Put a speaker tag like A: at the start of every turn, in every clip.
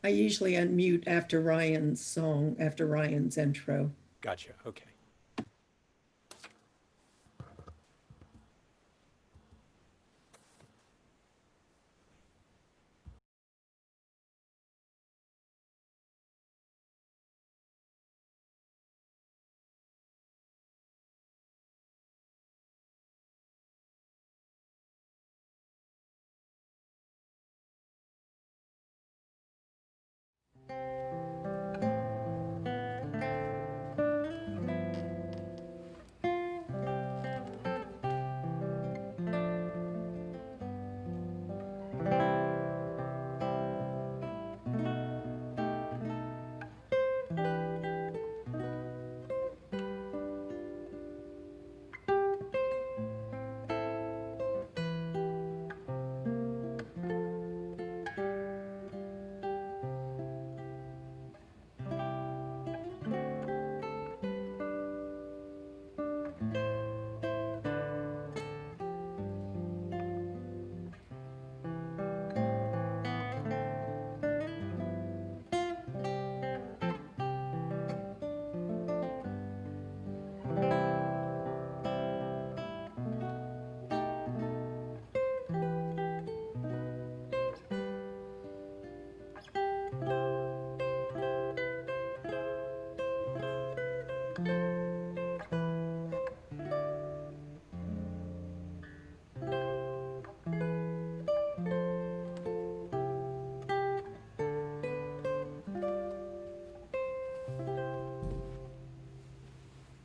A: I usually unmute after Ryan's song, after Ryan's intro.
B: Gotcha. Okay.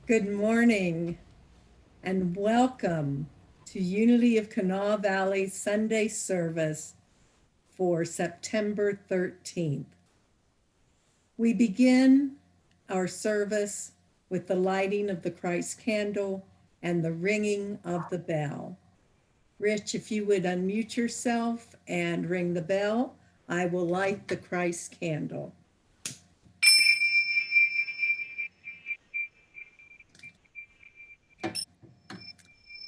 A: Good morning and welcome to Unity of Kanawha Valley Sunday service for September 13th. We begin our service with the lighting of the Christ candle and the ringing of the bell. Rich, if you would unmute yourself and ring the bell, I will light the Christ candle.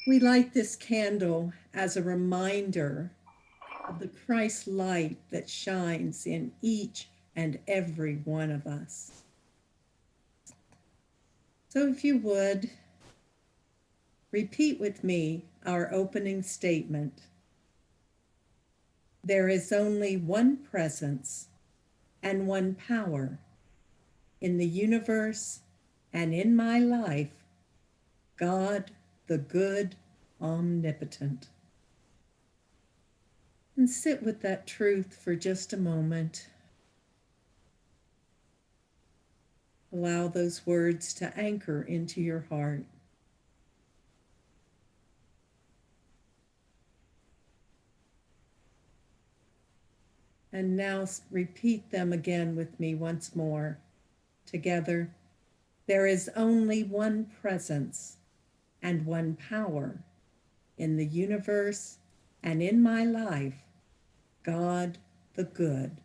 A: We light this candle as a reminder of the Christ light that shines in each and every one of us. So if you would, repeat with me our opening statement. There is only one presence and one power in the universe and in my life, God, the good, omnipotent. And sit with that truth for just a moment. Allow those words to anchor into your heart. And now repeat them again with me once more. Together, there is only one presence and one power in the universe and in my life, God the good,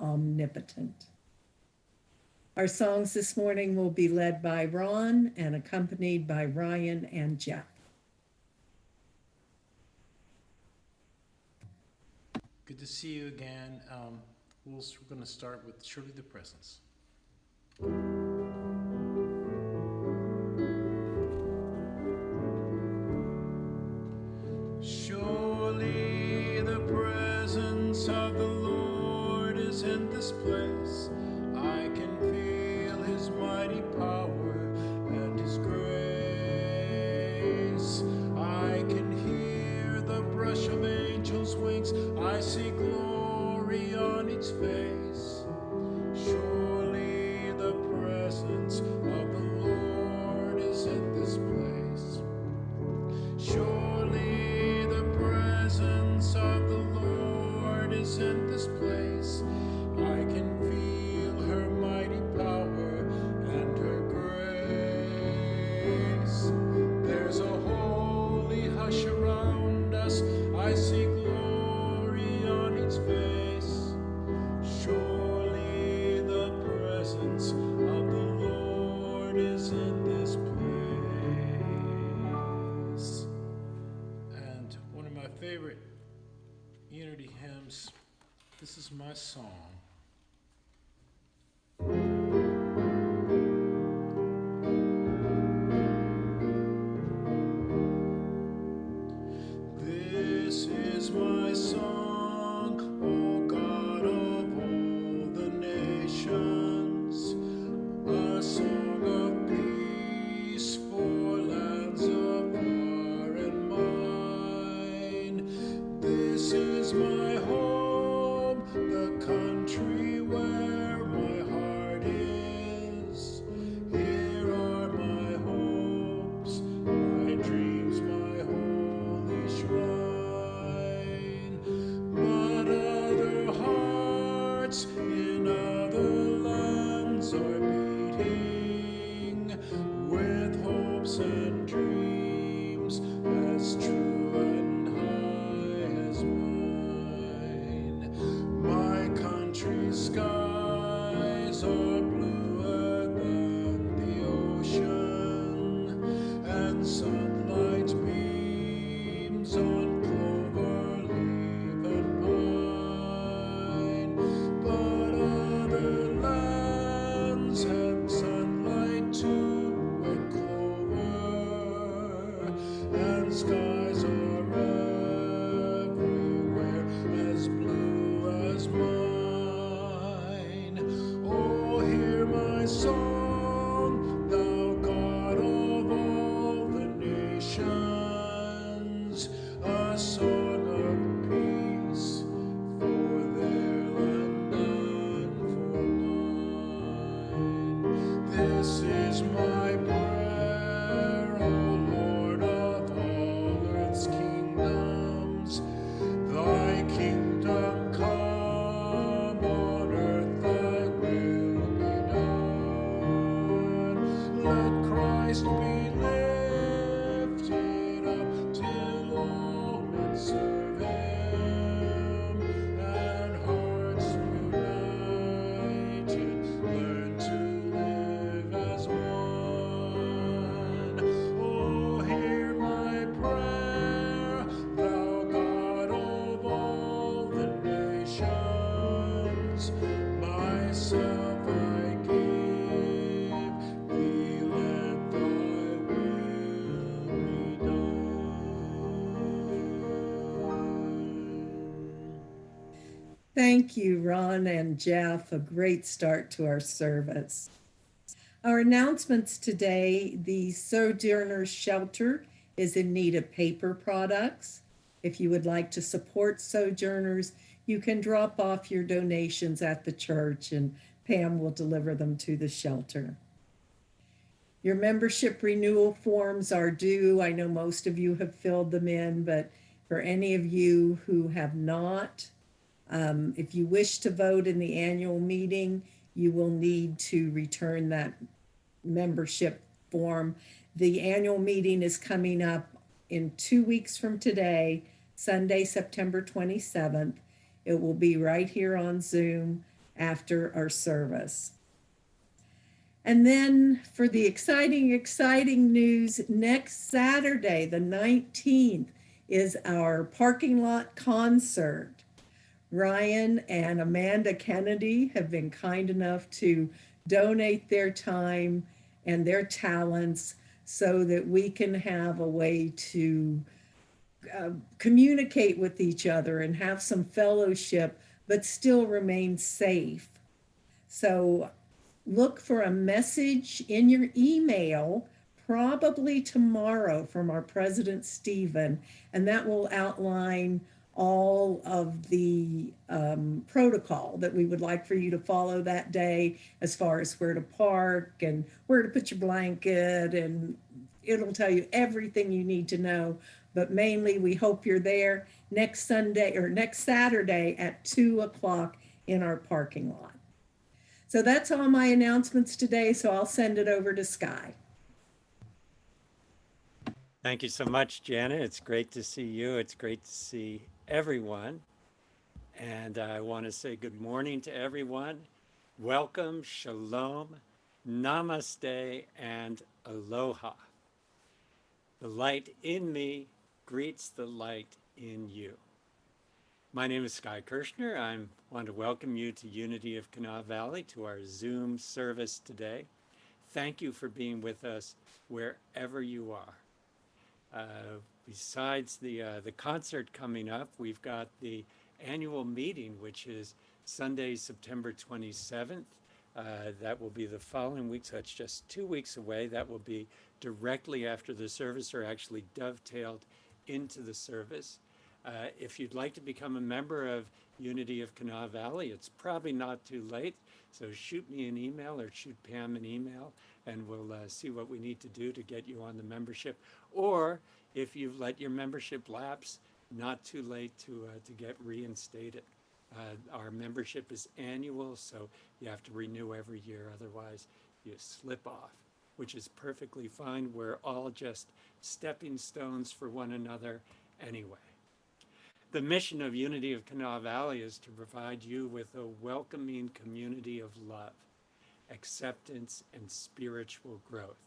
A: omnipotent. Our songs this morning will be led by Ron and accompanied by Ryan and Jeff.
C: Good to see you again. We're going to start with Surely the Presence. Surely the presence of the Lord is in this place. I can feel his mighty power and his grace. I can hear the brush of angels' wings. I see glory on its face. Surely the presence of the Lord is in this place. Surely the presence of the Lord is in this place. I can feel her mighty power and her grace. There's a holy hush around us. I see glory on its face. Surely the presence of the Lord is in this place. And one of my favorite unity hymns, this is my song.
A: Thank you, Ron and Jeff. A great start to our service. Our announcements today: the Sojourners Shelter is in need of paper products. If you would like to support Sojourners, you can drop off your donations at the church and Pam will deliver them to the shelter. Your membership renewal forms are due. I know most of you have filled them in, but for any of you who have not, if you wish to vote in the annual meeting, you will need to return that membership form. The annual meeting is coming up in 2 weeks from today, Sunday, September 27th. It will be right here on Zoom after our service. And then for the exciting news, next Saturday, the 19th, is our parking lot concert. Ryan and Amanda Kennedy have been kind enough to donate their time and their talents so that we can have a way to communicate with each other and have some fellowship, but still remain safe. So look for a message in your email, probably tomorrow, from our president, Stephen, and that will outline all of the protocol that we would like for you to follow that day, as far as where to park and where to put your blanket, and it'll tell you everything you need to know. But mainly, we hope you're there next Saturday at 2 o'clock in our parking lot. So that's all my announcements today, so I'll send it over to Sky.
B: Thank you so much, Janet. It's great to see you. It's great to see everyone. And I want to say good morning to everyone. Welcome, shalom, namaste, and aloha. The light in me greets the light in you. My name is Sky Kirshner. I want to welcome you to Unity of Kanawha Valley, to our Zoom service today. Thank you for being with us wherever you are. Besides the concert coming up, we've got the annual meeting, which is Sunday, September 27th. That will be the following week, so it's just 2 weeks away. That will be directly after the service, or actually dovetailed into the service. If you'd like to become a member of Unity of Kanawha Valley, it's probably not too late. So shoot me an email or shoot Pam an email, and we'll see what we need to do to get you on the membership. Or if you've let your membership lapse, not too late to get reinstated. Our membership is annual, so you have to renew every year. Otherwise, you slip off, which is perfectly fine. We're all just stepping stones for one another anyway. The mission of Unity of Kanawha Valley is to provide you with a welcoming community of love, acceptance, and spiritual growth.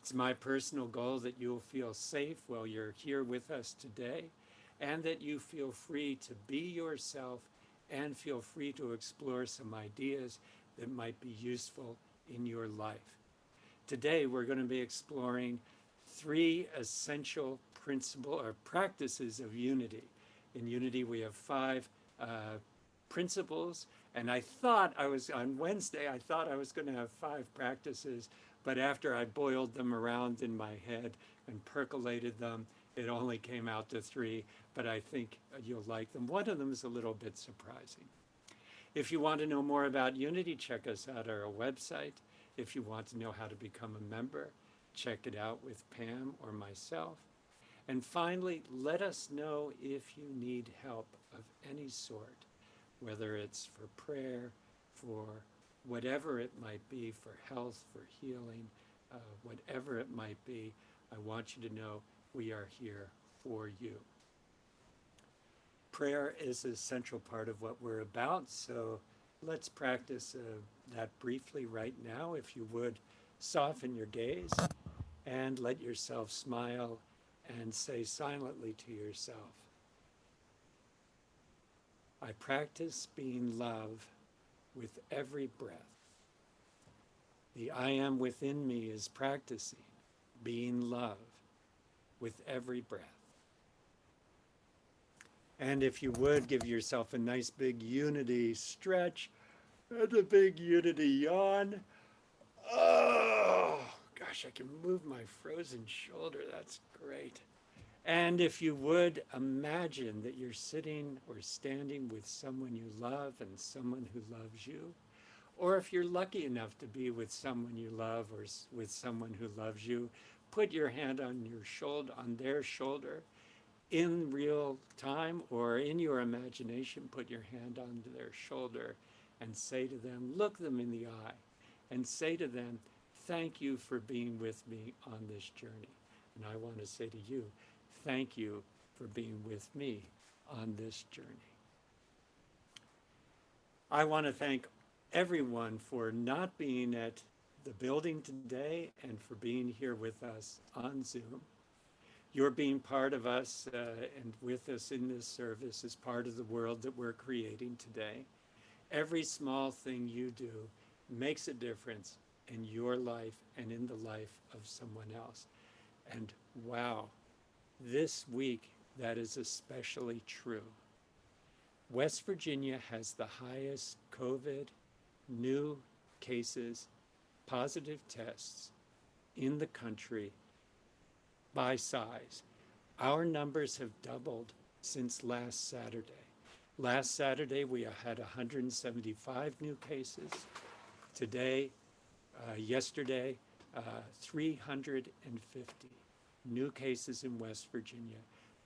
B: It's my personal goal that you'll feel safe while you're here with us today, and that you feel free to be yourself and feel free to explore some ideas that might be useful in your life. Today, we're going to be exploring 3 essential principles or practices of unity. In Unity, we have 5 principles, and on Wednesday, I thought I was going to have 5 practices, but after I boiled them around in my head and percolated them, it only came out to 3, but I think you'll like them. One of them is a little bit surprising. If you want to know more about Unity, check us out at our website. If you want to know how to become a member, check it out with Pam or myself. And finally, let us know if you need help of any sort, whether it's for prayer, for whatever it might be, for health, for healing, whatever it might be. I want you to know we are here for you. Prayer is a central part of what we're about, so let's practice that briefly right now. If you would, soften your gaze and let yourself smile and say silently to yourself, I practice being love with every breath. The I am within me is practicing being love with every breath. And if you would, give yourself a nice big unity stretch and a big unity yawn. Oh, gosh, I can move my frozen shoulder. That's great. And if you would, imagine that you're sitting or standing with someone you love and someone who loves you. Or if you're lucky enough to be with someone you love or with someone who loves you, put your hand on your shoulder, on their shoulder, in real time or in your imagination, put your hand on their shoulder and say to them, look them in the eye and say to them, thank you for being with me on this journey. And I want to say to you, thank you for being with me on this journey. I want to thank everyone for not being at the building today and for being here with us on Zoom. Your being part of us and with us in this service is part of the world that we're creating today. Every small thing you do makes a difference in your life and in the life of someone else. And wow, this week that is especially true. West Virginia has the highest COVID new cases, positive tests in the country by size. Our numbers have doubled since last Saturday. Last Saturday, we had 175 new cases. Today, yesterday, 350 new cases in West Virginia,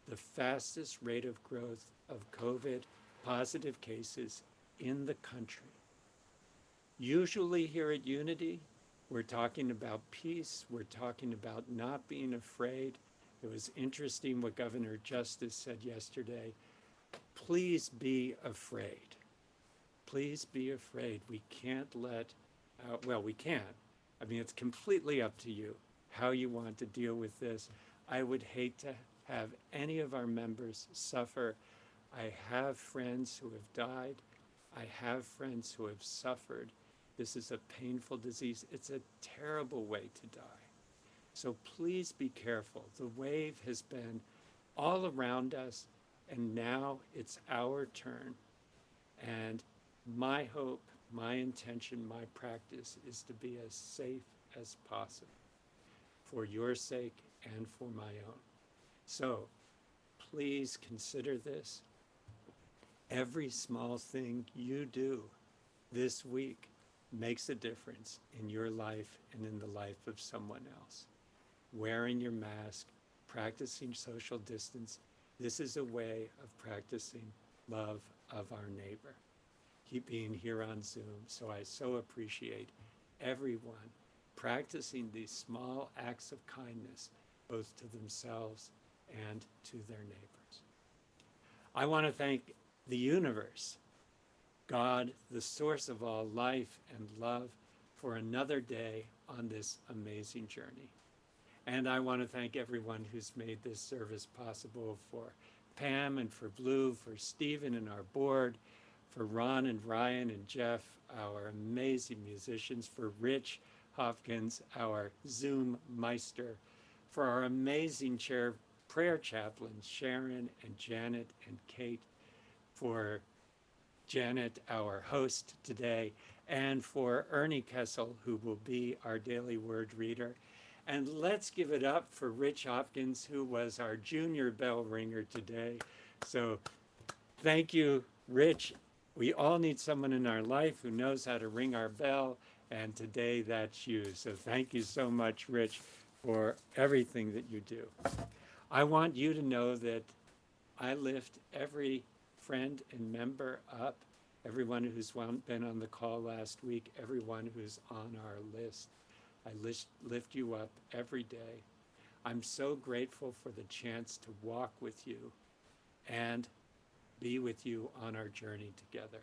B: the fastest rate of growth of COVID positive cases in the country. Usually here at Unity, we're talking about peace, we're talking about not being afraid. It was interesting what Governor Justice said yesterday. Please be afraid. Please be afraid. We can't let, well, we can. I mean, it's completely up to you how you want to deal with this. I would hate to have any of our members suffer. I have friends who have died. I have friends who have suffered. This is a painful disease. It's a terrible way to die. So please be careful. The wave has been all around us, and now it's our turn. And my hope, my intention, my practice is to be as safe as possible for your sake and for my own. So please consider this. Every small thing you do this week makes a difference in your life and in the life of someone else. Wearing your mask, practicing social distance, this is a way of practicing love of our neighbor. Keep being here on Zoom, so I so appreciate everyone practicing these small acts of kindness, both to themselves and to their neighbors. I want to thank the universe, God, the source of all life and love, for another day on this amazing journey. And I want to thank everyone who's made this service possible, for Pam and for Blue, for Stephen and our board, for Ron and Ryan and Jeff, our amazing musicians, for Rich Hopkins, our Zoom Meister, for our amazing prayer chaplains, Sharon and Janet and Kate, for Janet, our host today, and for Ernie Kessel, who will be our daily word reader. And let's give it up for Rich Hopkins, who was our junior bell ringer today. So thank you, Rich. We all need someone in our life who knows how to ring our bell, and today that's you. So thank you so much, Rich, for everything that you do. I want you to know that I lift every friend and member up, everyone who's been on the call last week, everyone who's on our list. I lift you up every day. I'm so grateful for the chance to walk with you and be with you on our journey together.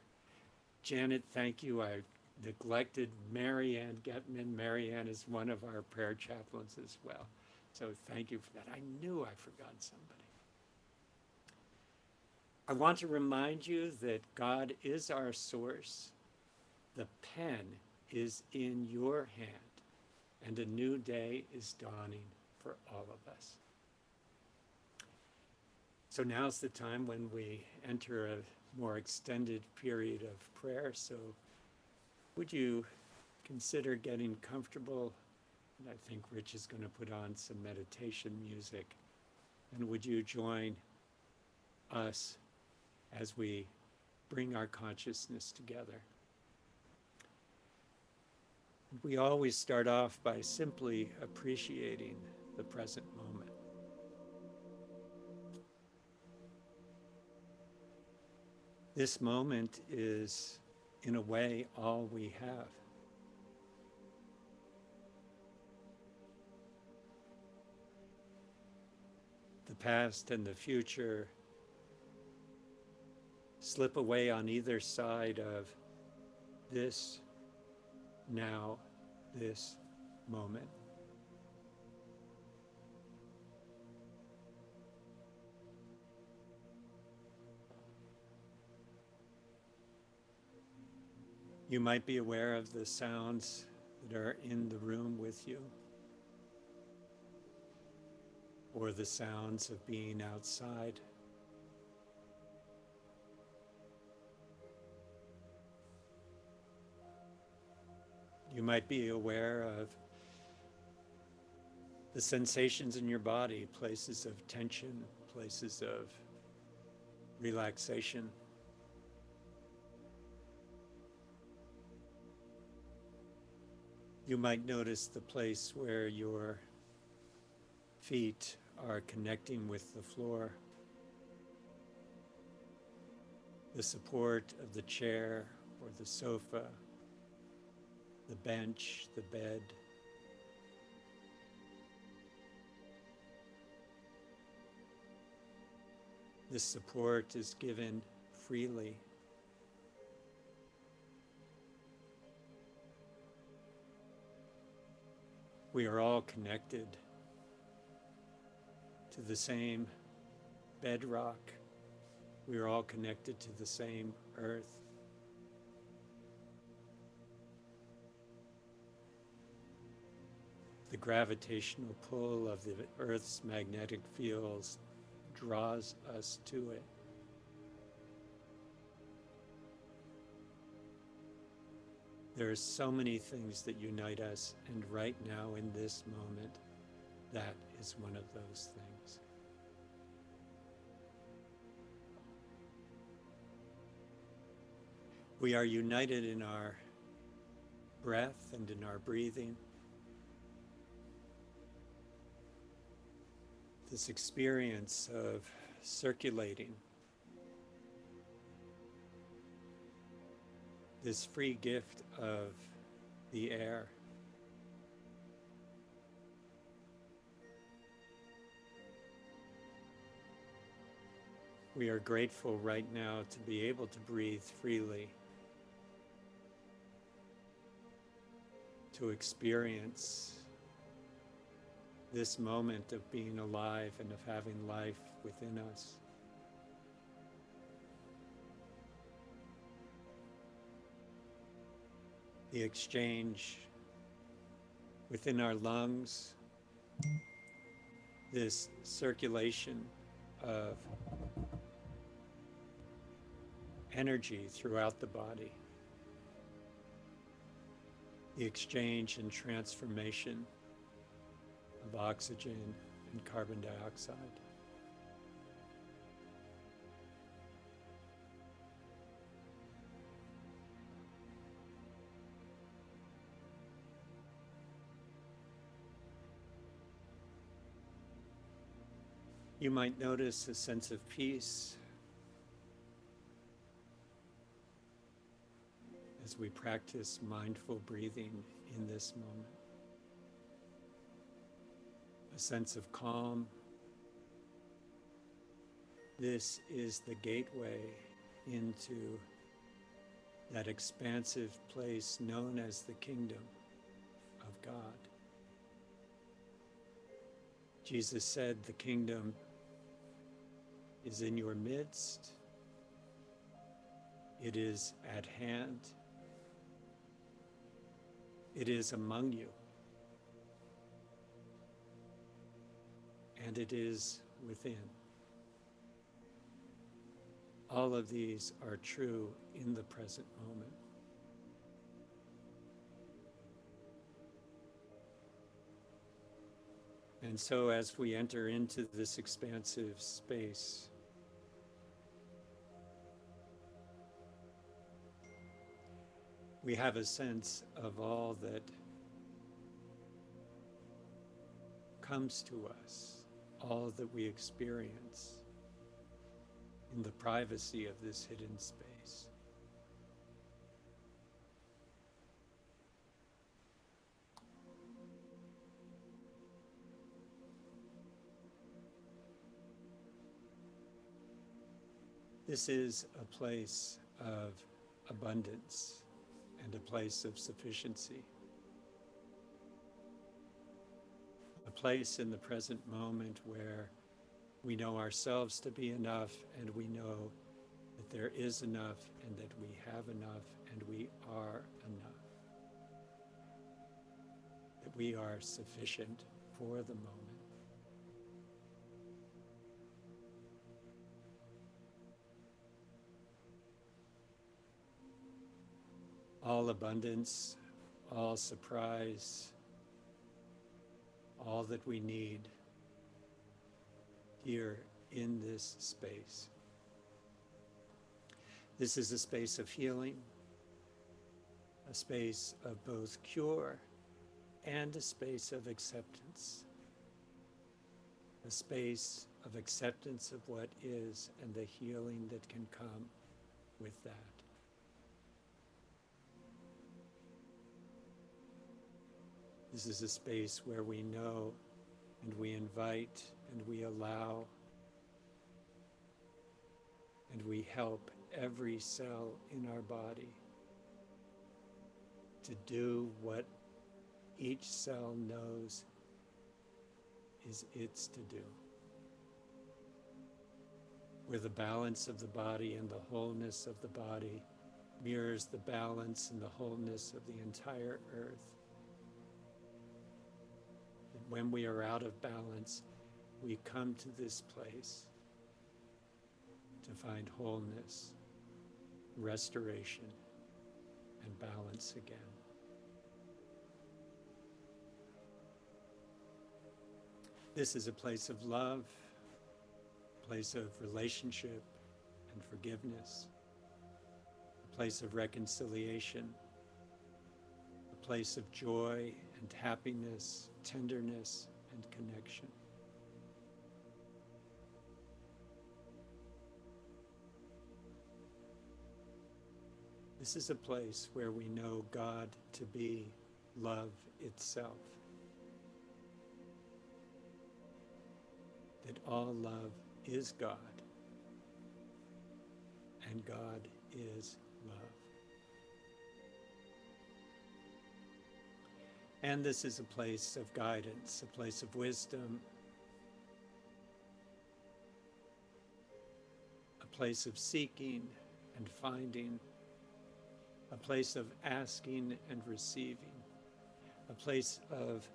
B: Janet, thank you. I neglected Marianne Getman. Marianne is one of our prayer chaplains as well. So thank you for that. I knew I forgot somebody. I want to remind you that God is our source. The pen is in your hand, and a new day is dawning for all of us. So now's the time when we enter a more extended period of prayer. So would you consider getting comfortable? And I think Rich is going to put on some meditation music. And would you join us as we bring our consciousness together? We always start off by simply appreciating the present moment. This moment is, in a way, all we have. The past and the future slip away on either side of this now, this moment. You might be aware of the sounds that are in the room with you, or the sounds of being outside. You might be aware of the sensations in your body, places of tension, places of relaxation. You might notice the place where your feet are connecting with the floor, the support of the chair or the sofa, the bench, the bed. This support is given freely. We are all connected to the same bedrock. We are all connected to the same earth. The gravitational pull of the Earth's magnetic fields draws us to it. There are so many things that unite us, and right now in this moment, that is one of those things. We are united in our breath and in our breathing. This experience of circulating, this free gift of the air. We are grateful right now to be able to breathe freely, to experience this moment of being alive and of having life within us. The exchange within our lungs, this circulation of energy throughout the body, the exchange and transformation of oxygen and carbon dioxide. You might notice a sense of peace as we practice mindful breathing in this moment. A sense of calm. This is the gateway into that expansive place known as the kingdom of God. Jesus said, "The kingdom is in your midst. It is at hand. It is among you. And it is within." All of these are true in the present moment. And so as we enter into this expansive space, we have a sense of all that comes to us, all that we experience in the privacy of this hidden space. This is a place of abundance and a place of sufficiency. A place in the present moment where we know ourselves to be enough, and we know that there is enough, and that we have enough, and we are enough. That we are sufficient for the moment. All abundance, all surprise, all that we need here in this space. This is a space of healing, a space of both cure and a space of acceptance. A space of acceptance of what is and the healing that can come with that. This is a space where we know and we invite and we allow and we help every cell in our body to do what each cell knows is its to do. Where the balance of the body and the wholeness of the body mirrors the balance and the wholeness of the entire earth. And when we are out of balance, we come to this place to find wholeness, restoration, and balance again. This is a place of love, a place of relationship and forgiveness, a place of reconciliation, a place of joy and happiness, tenderness and connection. This is a place where we know God to be love itself. That all love is God, and God is love. And this is a place of guidance, a place of wisdom, a place of seeking and finding, a place of asking and receiving, a place of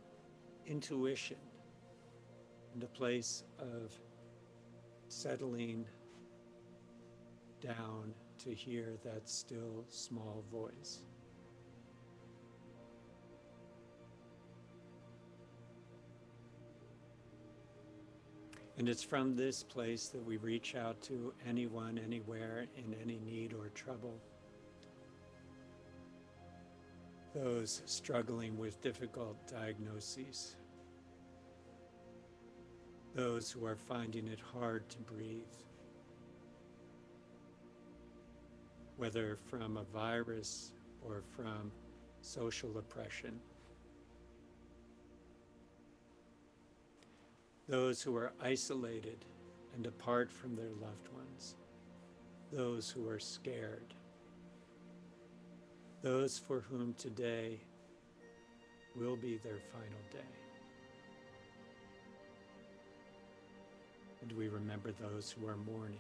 B: intuition, and a place of settling down to hear that still small voice. And it's from this place that we reach out to anyone, anywhere, in any need or trouble. Those struggling with difficult diagnoses. Those who are finding it hard to breathe. Whether from a virus or from social oppression. Those who are isolated and apart from their loved ones. Those who are scared. Those for whom today will be their final day. And we remember those who are mourning.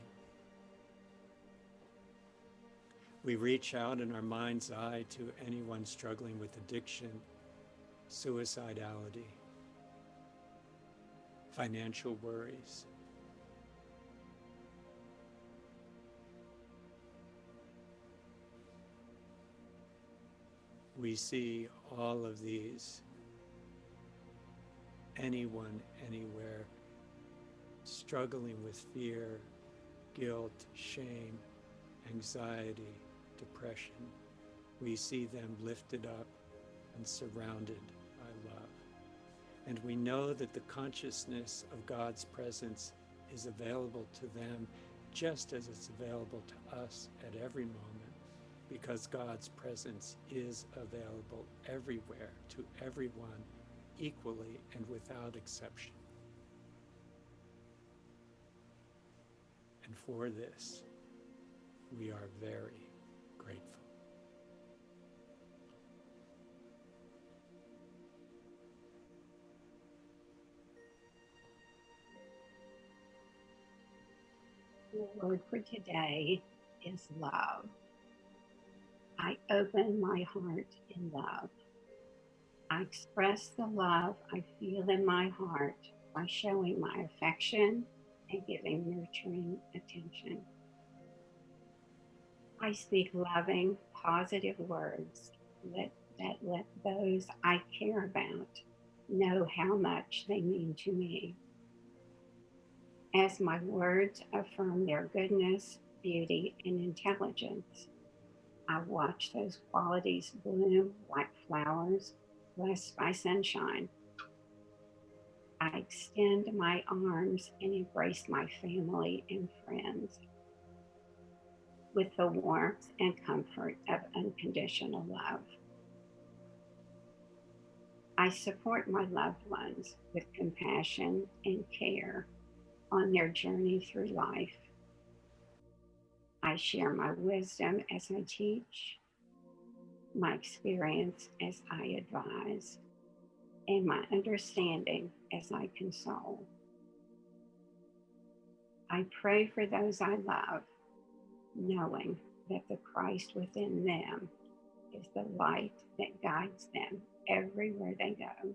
B: We reach out in our mind's eye to anyone struggling with addiction, suicidality, financial worries, We see all of these, anyone, anywhere, struggling with fear, guilt, shame, anxiety, depression. We see them lifted up and surrounded by love. And we know that the consciousness of God's presence is available to them just as it's available to us at every moment, because God's presence is available everywhere to everyone equally and without exception. And for this, we are very grateful.
D: The word for today is love. I open my heart in love. I express the love I feel in my heart by showing my affection and giving nurturing attention. I speak loving, positive words that let those I care about know how much they mean to me. As my words affirm their goodness, beauty, and intelligence, I watch those qualities bloom like flowers blessed by sunshine. I extend my arms and embrace my family and friends with the warmth and comfort of unconditional love. I support my loved ones with compassion and care on their journey through life. I share my wisdom as I teach, my experience as I advise, and my understanding as I console. I pray for those I love, knowing that the Christ within them is the light that guides them everywhere they go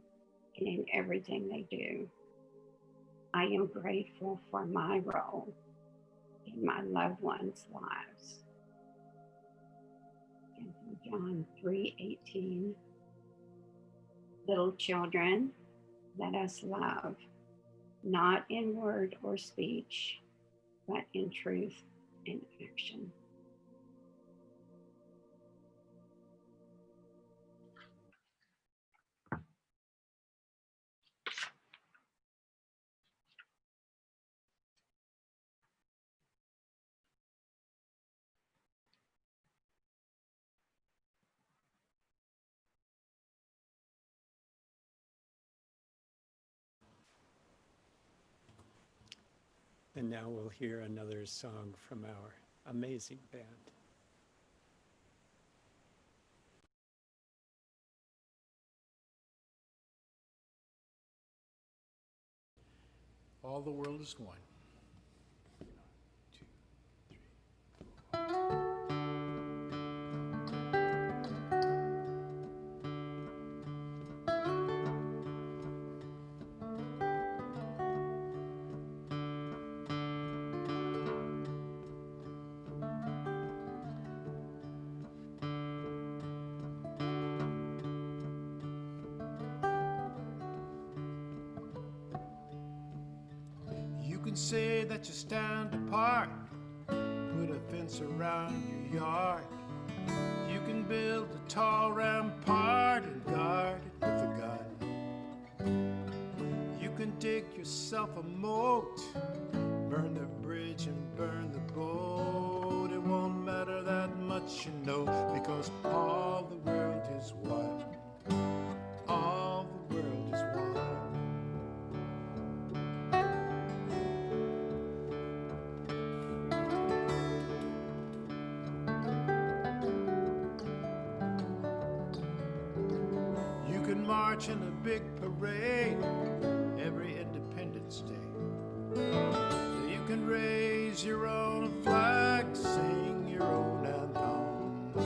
D: and in everything they do. I am grateful for my role in my loved ones' lives. And from John 3:18, little children, let us love, not in word or speech, but in truth and action.
B: And now we'll hear another song from our amazing band.
C: All the world is one. You can say that you stand apart, put a fence around your yard. You can build a tall rampart and guard it with a gun. You can dig yourself a moat, burn the bridge and burn the boat. It won't matter that much, you know, because all the world is one. All the world is one. You can march in a big parade every Independence Day. You can raise your own flag, sing your own anthem.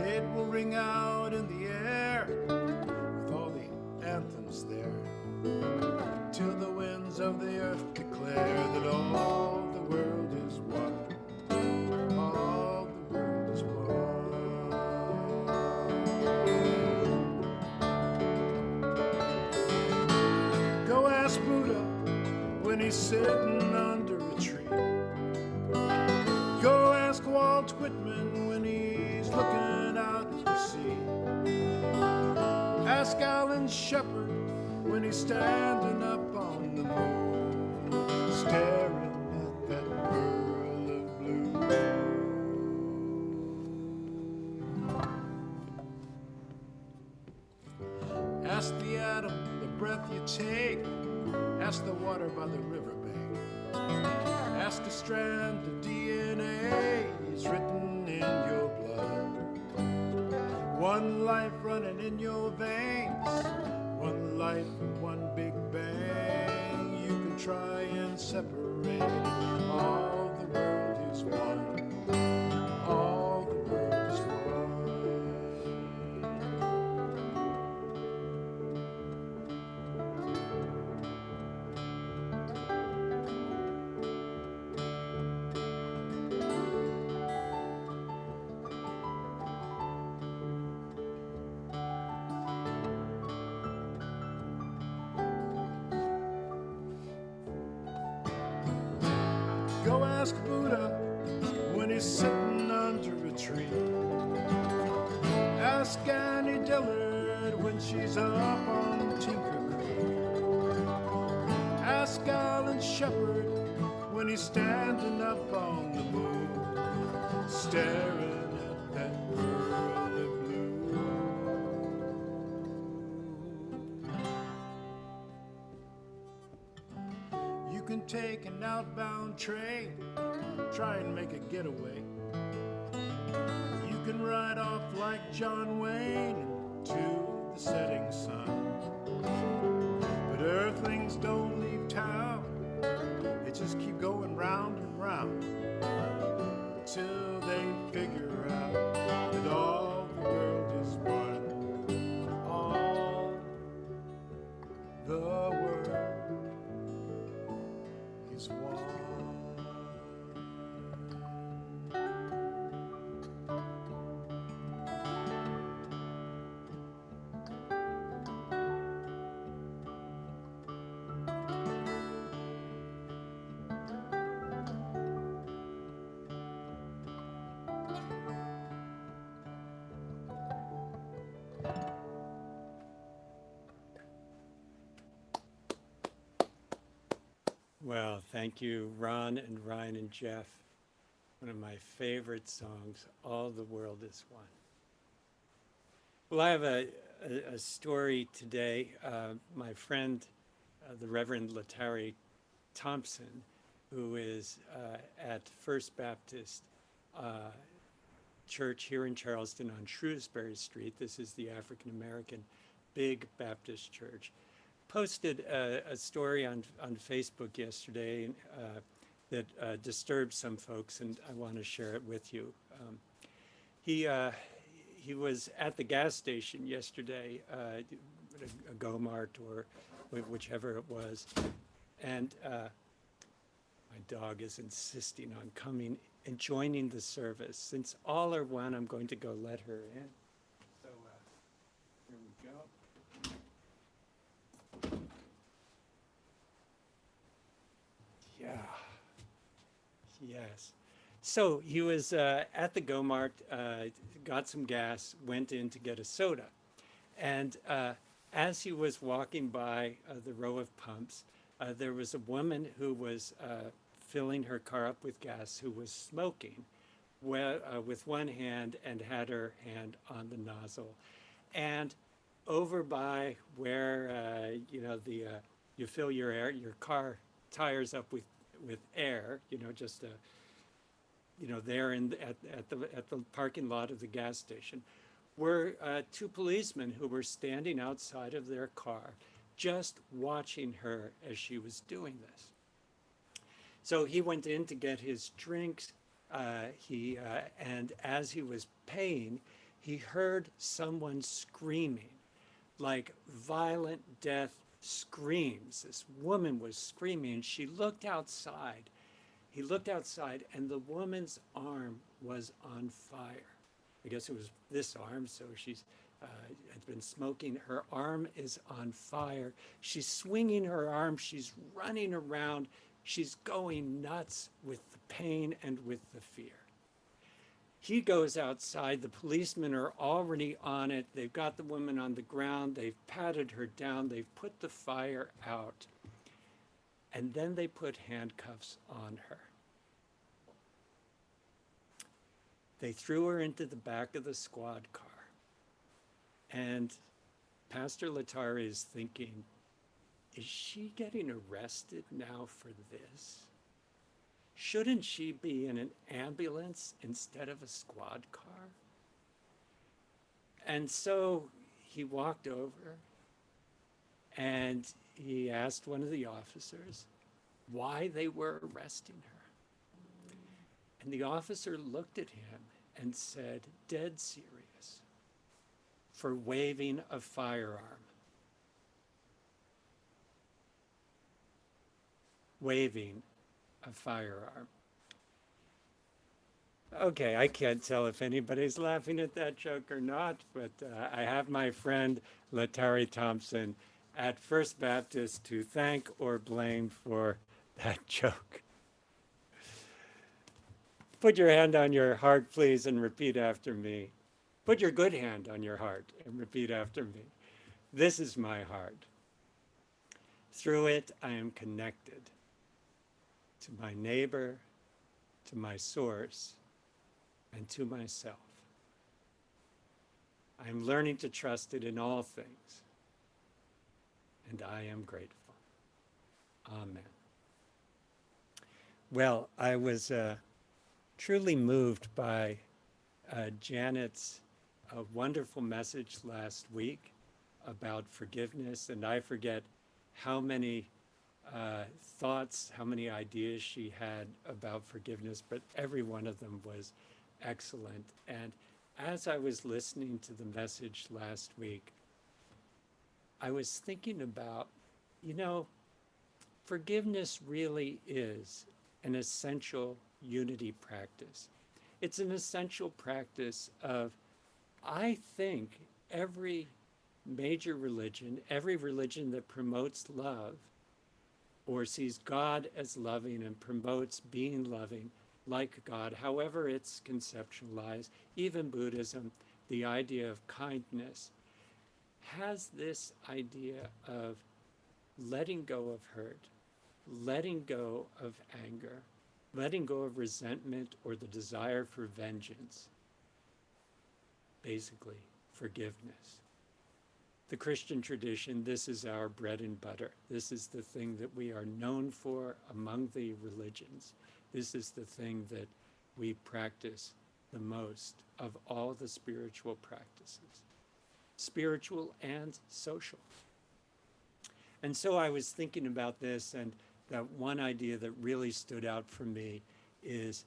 C: It will ring out in the air with all the anthems there, till the winds of the earth declare that all the world is one. All the world is one. he's sitting under a tree. Go ask Walt Whitman when he's looking out to sea. Ask Alan Shepard when he's standing up on the moon, staring at that pearl of blue. Ask the atom, the breath you take. Ask the water by the riverbank. Ask a strand of DNA is written in your blood. One life running in your veins, one life and one big bang. You can try and separate it. All the world is one. All the world is one. Go ask Buddha when he's sitting under a tree. Ask Annie Dillard when she's up on Tinker Creek. Ask Alan Shepard when he's standing up on the moon, staring at that pearl of blue. You can take an outbound train, try and make a getaway. You can ride off like John Wayne into the setting sun. But earthlings don't leave town, they just keep going round and round till they figure out that all the world is one. All the world is one.
B: Well, thank you, Ron and Ryan and Jeff. One of my favorite songs, All the World is One. Well, I have a story today. My friend, the Reverend Latari Thompson, who is at First Baptist Church here in Charleston on Shrewsbury Street. This is the African American Big Baptist Church. Posted a story on Facebook yesterday that disturbed some folks, and I want to share it with you. He was at the gas station yesterday, a Go-Mart or whichever it was, and my dog is insisting on coming and joining the service. Since all are one, I'm going to go let her in. So here we go. Yeah. Yes. So he was at the Go-Mart, got some gas, went in to get a soda. And as he was walking by the row of pumps, there was a woman who was filling her car up with gas who was smoking with one hand and had her hand on the nozzle. And over by where, you fill your car tires up with air, just there at the parking lot of the gas station, were two policemen who were standing outside of their car, just watching her as she was doing this. So he went in to get his drinks. And as he was paying, he heard someone screaming, like violent death screams. This woman was screaming. She looked outside. He looked outside, and the woman's arm was on fire. I guess it was this arm, so she's had been smoking. Her arm is on fire. She's swinging her arm. She's running around. She's going nuts with the pain and with the fear. He goes outside. The policemen are already on it. They've got the woman on the ground. They've patted her down. They've put the fire out. And then they put handcuffs on her. They threw her into the back of the squad car. And Pastor Latari is thinking, is she getting arrested now for this? Shouldn't she be in an ambulance instead of a squad car? And so he walked over and he asked one of the officers why they were arresting her. And the officer looked at him and said, dead serious, for waving a firearm. Waving a firearm. Okay, I can't tell if anybody's laughing at that joke or not, but I have my friend Latari Thompson at First Baptist to thank or blame for that joke. Put your hand on your heart, please, and repeat after me. Put your good hand on your heart and repeat after me. This is my heart. Through it, I am connected to my neighbor, to my source, and to myself. I am learning to trust it in all things, and I am grateful. Amen. Well, I was truly moved by Janet's wonderful message last week about forgiveness, and I forget how many thoughts, how many ideas she had about forgiveness, but every one of them was excellent. And as I was listening to the message last week, I was thinking about, forgiveness really is an essential unity practice. It's an essential practice of, I think, every major religion, every religion that promotes love or sees God as loving and promotes being loving like God, however it's conceptualized, even Buddhism, the idea of kindness, has this idea of letting go of hurt, letting go of anger, letting go of resentment or the desire for vengeance, basically forgiveness. The Christian tradition, this is our bread and butter. This is the thing that we are known for among the religions. This is the thing that we practice the most of all the spiritual practices, spiritual and social. And so I was thinking about this, and that one idea that really stood out for me is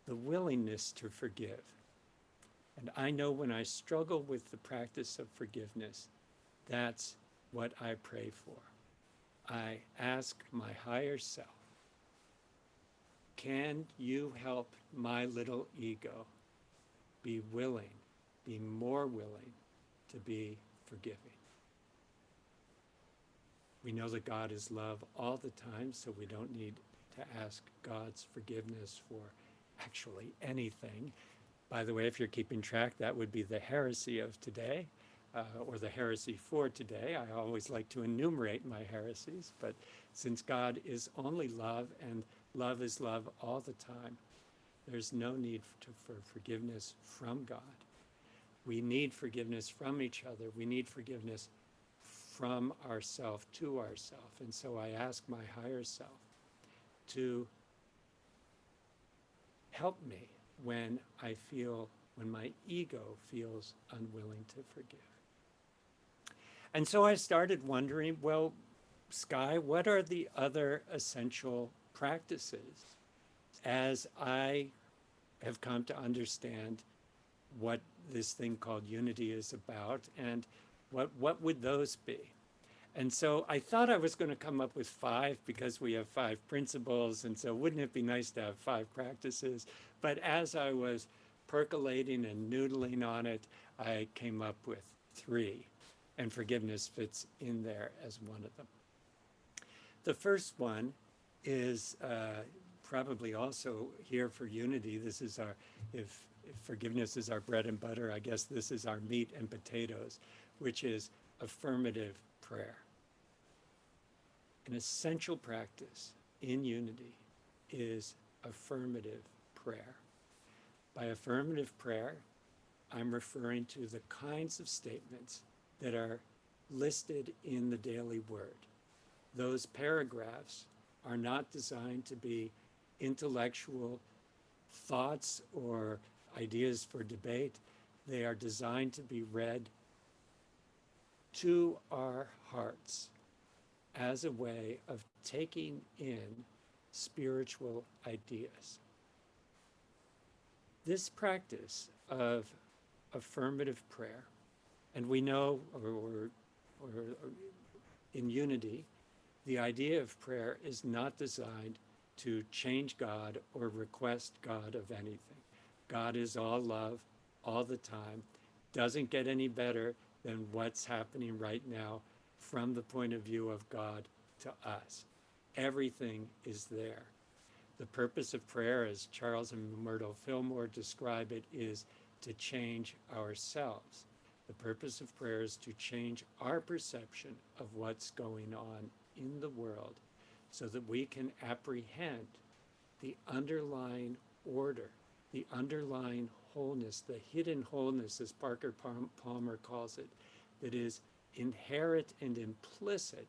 B: the willingness to forgive. And I know when I struggle with the practice of forgiveness, that's what I pray for. I ask my higher self, can you help my little ego be willing, be more willing to be forgiving? We know that God is love all the time, so we don't need to ask God's forgiveness for actually anything. By the way, if you're keeping track, that would be the heresy of today, or the heresy for today. I always like to enumerate my heresies, but since God is only love and love is love all the time, there's no need for forgiveness from God. We need forgiveness from each other. We need forgiveness from ourself to ourself. And so I ask my higher self to help me when my ego feels unwilling to forgive. And so I started wondering, well, Sky, what are the other essential practices as I have come to understand what this thing called unity is about, and what would those be? And so I thought I was going to come up with 5 because we have 5 principles, and so wouldn't it be nice to have 5 practices? But as I was percolating and noodling on it, I came up with three, and forgiveness fits in there as one of them. The first one is probably also here for unity. This is our, if forgiveness is our bread and butter, I guess this is our meat and potatoes, which is affirmative prayer. An essential practice in unity is affirmative prayer. By affirmative prayer, I'm referring to the kinds of statements that are listed in the daily word. Those paragraphs are not designed to be intellectual thoughts or ideas for debate. They are designed to be read to our hearts as a way of taking in spiritual ideas. This practice of affirmative prayer, and we know, or in unity, the idea of prayer is not designed to change God or request God of anything. God is all love all the time, doesn't get any better than what's happening right now from the point of view of God to us. Everything is there. The purpose of prayer, as Charles and Myrtle Fillmore describe it, is to change ourselves. The purpose of prayer is to change our perception of what's going on in the world so that we can apprehend the underlying order, the underlying wholeness, the hidden wholeness, as Parker Palmer calls it, that is inherent and implicit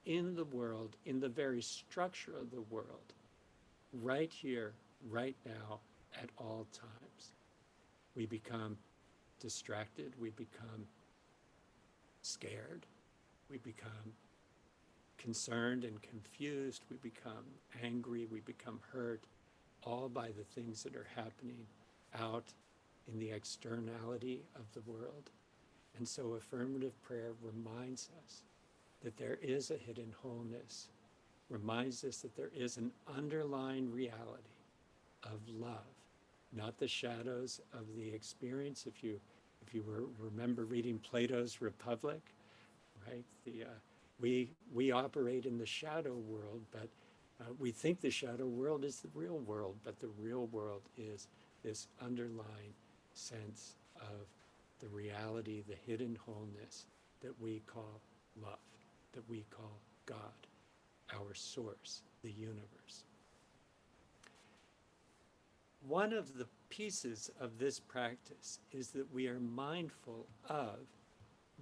B: in the world, in the very structure of the world, right here, right now, at all times. We become distracted, we become scared, we become concerned and confused, we become angry, we become hurt, all by the things that are happening out in the externality of the world. And so affirmative prayer reminds us that there is a hidden wholeness, reminds us that there is an underlying reality of love, not the shadows of the experience. If you remember reading Plato's Republic, right? We operate in the shadow world, but we think the shadow world is the real world, but the real world is this underlying sense of the reality, the hidden wholeness that we call love, that we call God, our source, the universe. One of the pieces of this practice is that we are mindful of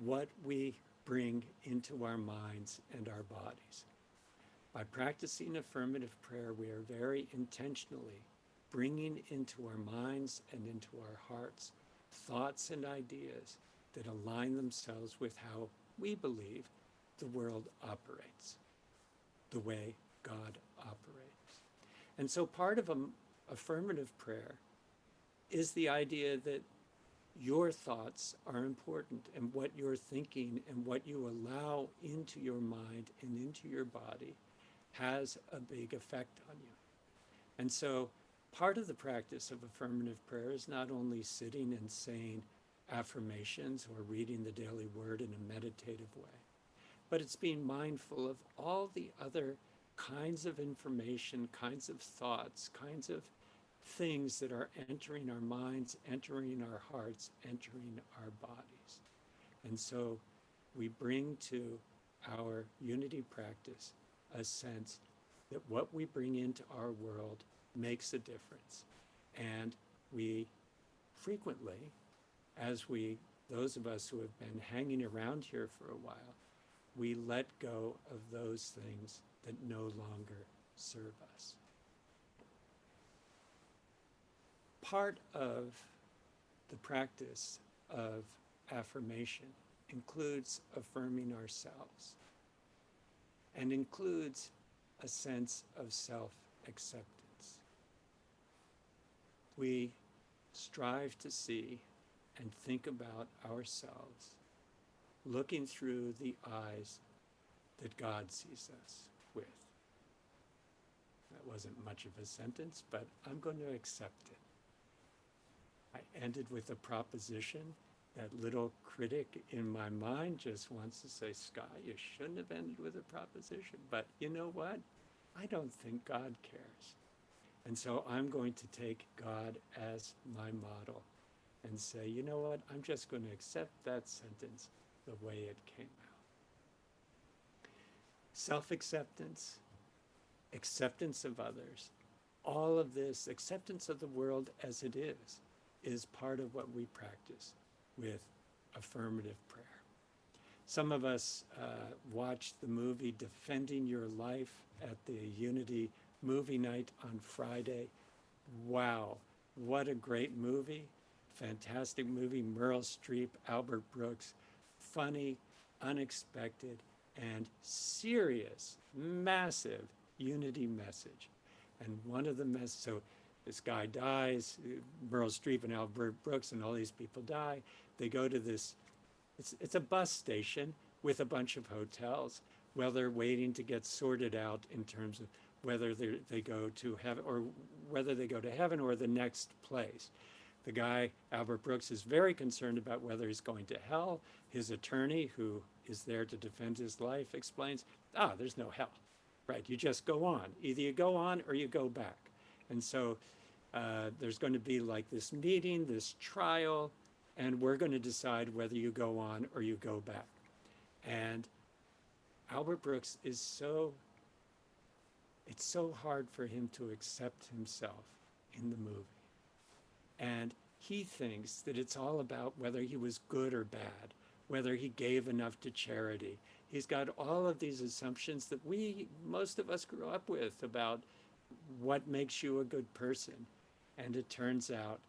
B: what we bring into our minds and our bodies. By practicing affirmative prayer, we are very intentionally bringing into our minds and into our hearts thoughts and ideas that align themselves with how we believe the world operates, the way God operates. And so part of affirmative prayer is the idea that your thoughts are important, and what you're thinking and what you allow into your mind and into your body has a big effect on you. And so part of the practice of affirmative prayer is not only sitting and saying affirmations or reading the daily word in a meditative way, but it's being mindful of all the other kinds of information, kinds of thoughts, kinds of things that are entering our minds, entering our hearts, entering our bodies. And so we bring to our unity practice a sense that what we bring into our world makes a difference. And we frequently, those of us who have been hanging around here for a while, we let go of those things that no longer serve us. Part of the practice of affirmation includes affirming ourselves and includes a sense of self-acceptance. We strive to see and think about ourselves looking through the eyes that God sees us with. That wasn't much of a sentence, but I'm going to accept it. I ended with a proposition, that little critic in my mind just wants to say, Scott, you shouldn't have ended with a proposition. But you know what? I don't think God cares. And so I'm going to take God as my model and say, you know what? I'm just going to accept that sentence the way it came out. Self-acceptance, acceptance of others, all of this acceptance of the world as it is part of what we practice with affirmative prayer. Some of us watched the movie Defending Your Life at the Unity movie night on Friday. Wow, what a great movie. Fantastic movie. Meryl Streep, Albert Brooks, funny, unexpected, and serious, massive unity message. And one of the so this guy dies, Meryl Streep and Albert Brooks and all these people die. They go to this, it's a bus station with a bunch of hotels while they're waiting to get sorted out in terms of whether they go to heaven or whether they go to heaven or the next place. The guy, Albert Brooks, is very concerned about whether he's going to hell. His attorney, who is there to defend his life, explains, there's no hell, right? You just go on. Either you go on or you go back. And so there's going to be like this meeting, this trial, and we're going to decide whether you go on or you go back. And Albert Brooks is it's so hard for him to accept himself in the movie. And he thinks that it's all about whether he was good or bad, whether he gave enough to charity. He's got all of these assumptions that most of us grew up with about what makes you a good person. And it turns out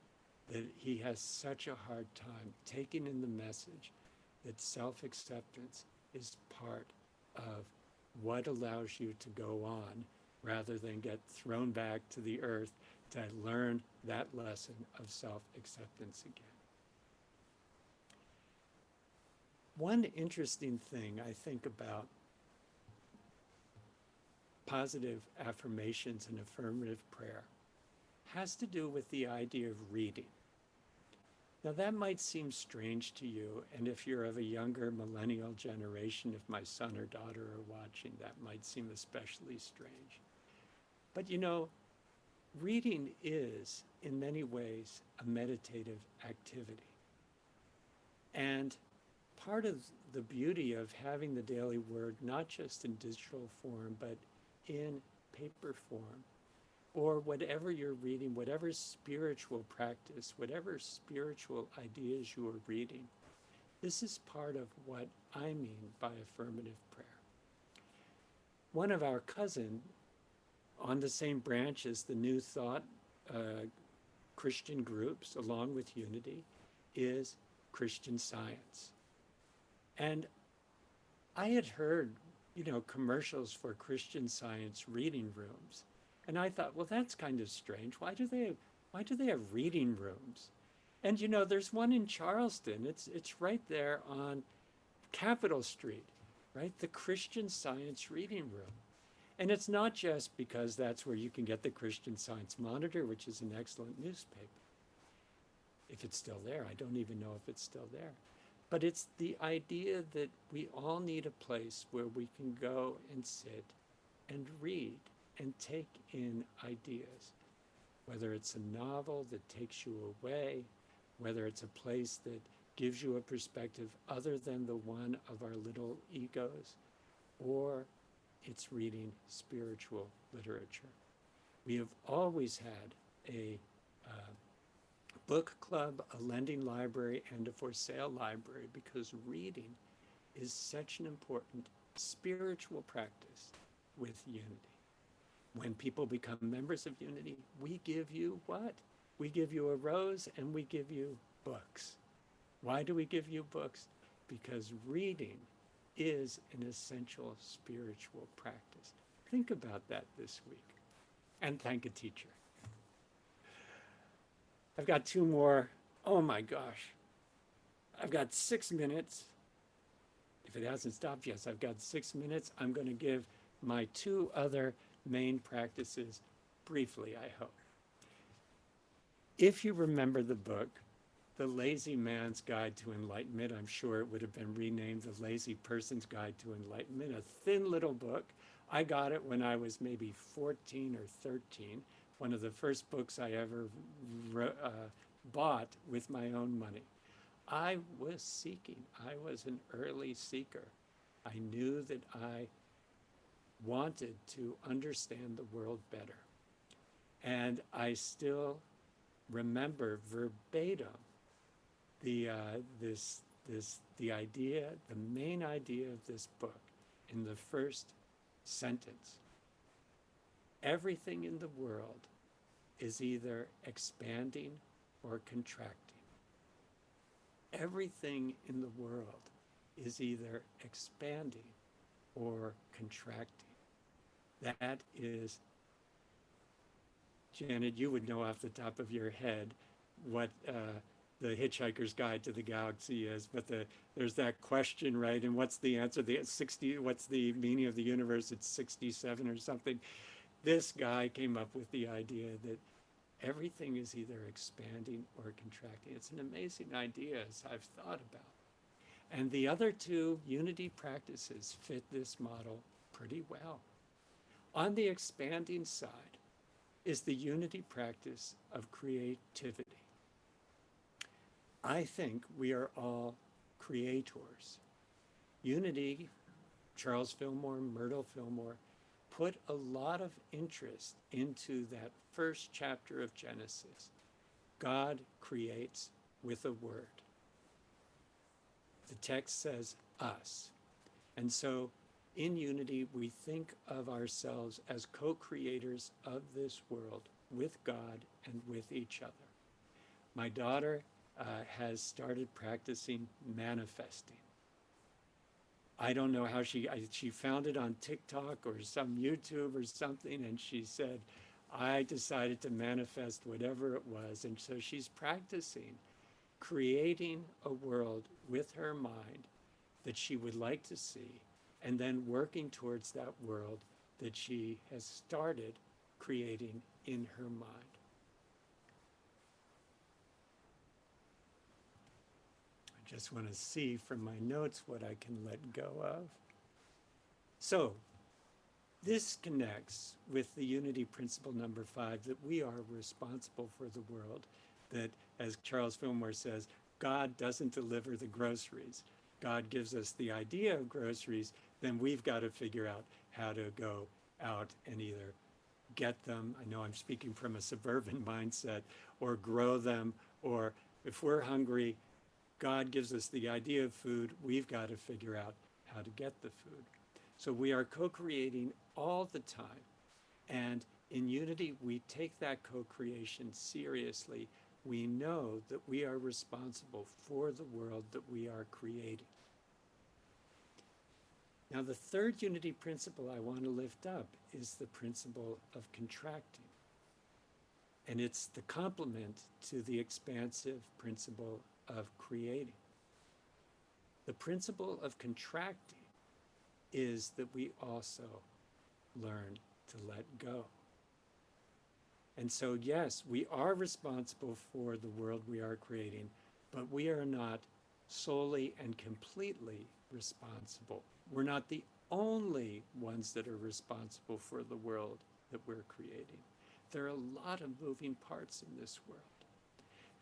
B: that he has such a hard time taking in the message that self-acceptance is part of what allows you to go on rather than get thrown back to the earth to learn that lesson of self-acceptance again. One interesting thing I think about positive affirmations and affirmative prayer has to do with the idea of reading. Now that might seem strange to you, and if you're of a younger millennial generation, if my son or daughter are watching, that might seem especially strange. But you know, reading is, in many ways, a meditative activity. And part of the beauty of having the daily word, not just in digital form, but in paper form, or whatever you're reading, whatever spiritual practice, whatever spiritual ideas you are reading, this is part of what I mean by affirmative prayer. One of our cousins, on the same branch as the New Thought Christian groups, along with Unity, is Christian Science. And I had heard, commercials for Christian Science reading rooms. And I thought, well, that's kind of strange. Why do they have reading rooms? And there's one in Charleston. It's right there on Capitol Street, right? The Christian Science reading room. And it's not just because that's where you can get the Christian Science Monitor, which is an excellent newspaper. If it's still there, I don't even know if it's still there. But it's the idea that we all need a place where we can go and sit and read and take in ideas, whether it's a novel that takes you away, whether it's a place that gives you a perspective other than the one of our little egos, or it's reading spiritual literature. We have always had a book club, a lending library, and a for sale library because reading is such an important spiritual practice with Unity. When people become members of Unity, we give you what? We give you a rose and we give you books. Why do we give you books? Because reading is an essential spiritual practice. Think about that this week. And thank a teacher. I've got two more. Oh my gosh. I've got 6 minutes. If it hasn't stopped, yes, I've got 6 minutes. I'm going to give my two other main practices briefly, I hope. If you remember the book, The Lazy Man's Guide to Enlightenment. I'm sure it would have been renamed The Lazy Person's Guide to Enlightenment, a thin little book. I got it when I was maybe 14 or 13, one of the first books I ever bought with my own money. I was seeking. I was an early seeker. I knew that I wanted to understand the world better. And I still remember verbatim the idea, the main idea of this book in the first sentence. Everything in the world is either expanding or contracting. Everything in the world is either expanding or contracting. That is, Janet, you would know off the top of your head what the Hitchhiker's Guide to the Galaxy is, but there's that question, right? And what's the answer? What's the meaning of the universe? It's 67 or something. This guy came up with the idea that everything is either expanding or contracting. It's an amazing idea, as I've thought about. And the other two unity practices fit this model pretty well. On the expanding side is the unity practice of creativity. I think we are all creators. Unity, Charles Fillmore, Myrtle Fillmore, put a lot of interest into that first chapter of Genesis. God creates with a word. The text says us. And so in unity, we think of ourselves as co-creators of this world with God and with each other. My daughter has started practicing manifesting. I don't know how she found it on TikTok or some YouTube or something, and she said, I decided to manifest whatever it was. And so she's practicing creating a world with her mind that she would like to see, and then working towards that world that she has started creating in her mind. I just want to see from my notes what I can let go of. So, this connects with the unity principle number 5, that we are responsible for the world. That, as Charles Fillmore says, God doesn't deliver the groceries. God gives us the idea of groceries, then we've got to figure out how to go out and either get them, I know I'm speaking from a suburban mindset, or grow them, or if we're hungry, God gives us the idea of food, we've got to figure out how to get the food. So we are co-creating all the time. And in unity, we take that co-creation seriously. We know that we are responsible for the world that we are creating. Now, the third unity principle I want to lift up is the principle of contracting. And it's the complement to the expansive principle of creating. The principle of contracting is that we also learn to let go. And so, yes, we are responsible for the world we are creating, but we are not solely and completely responsible. We're not the only ones that are responsible for the world that we're creating. There are a lot of moving parts in this world.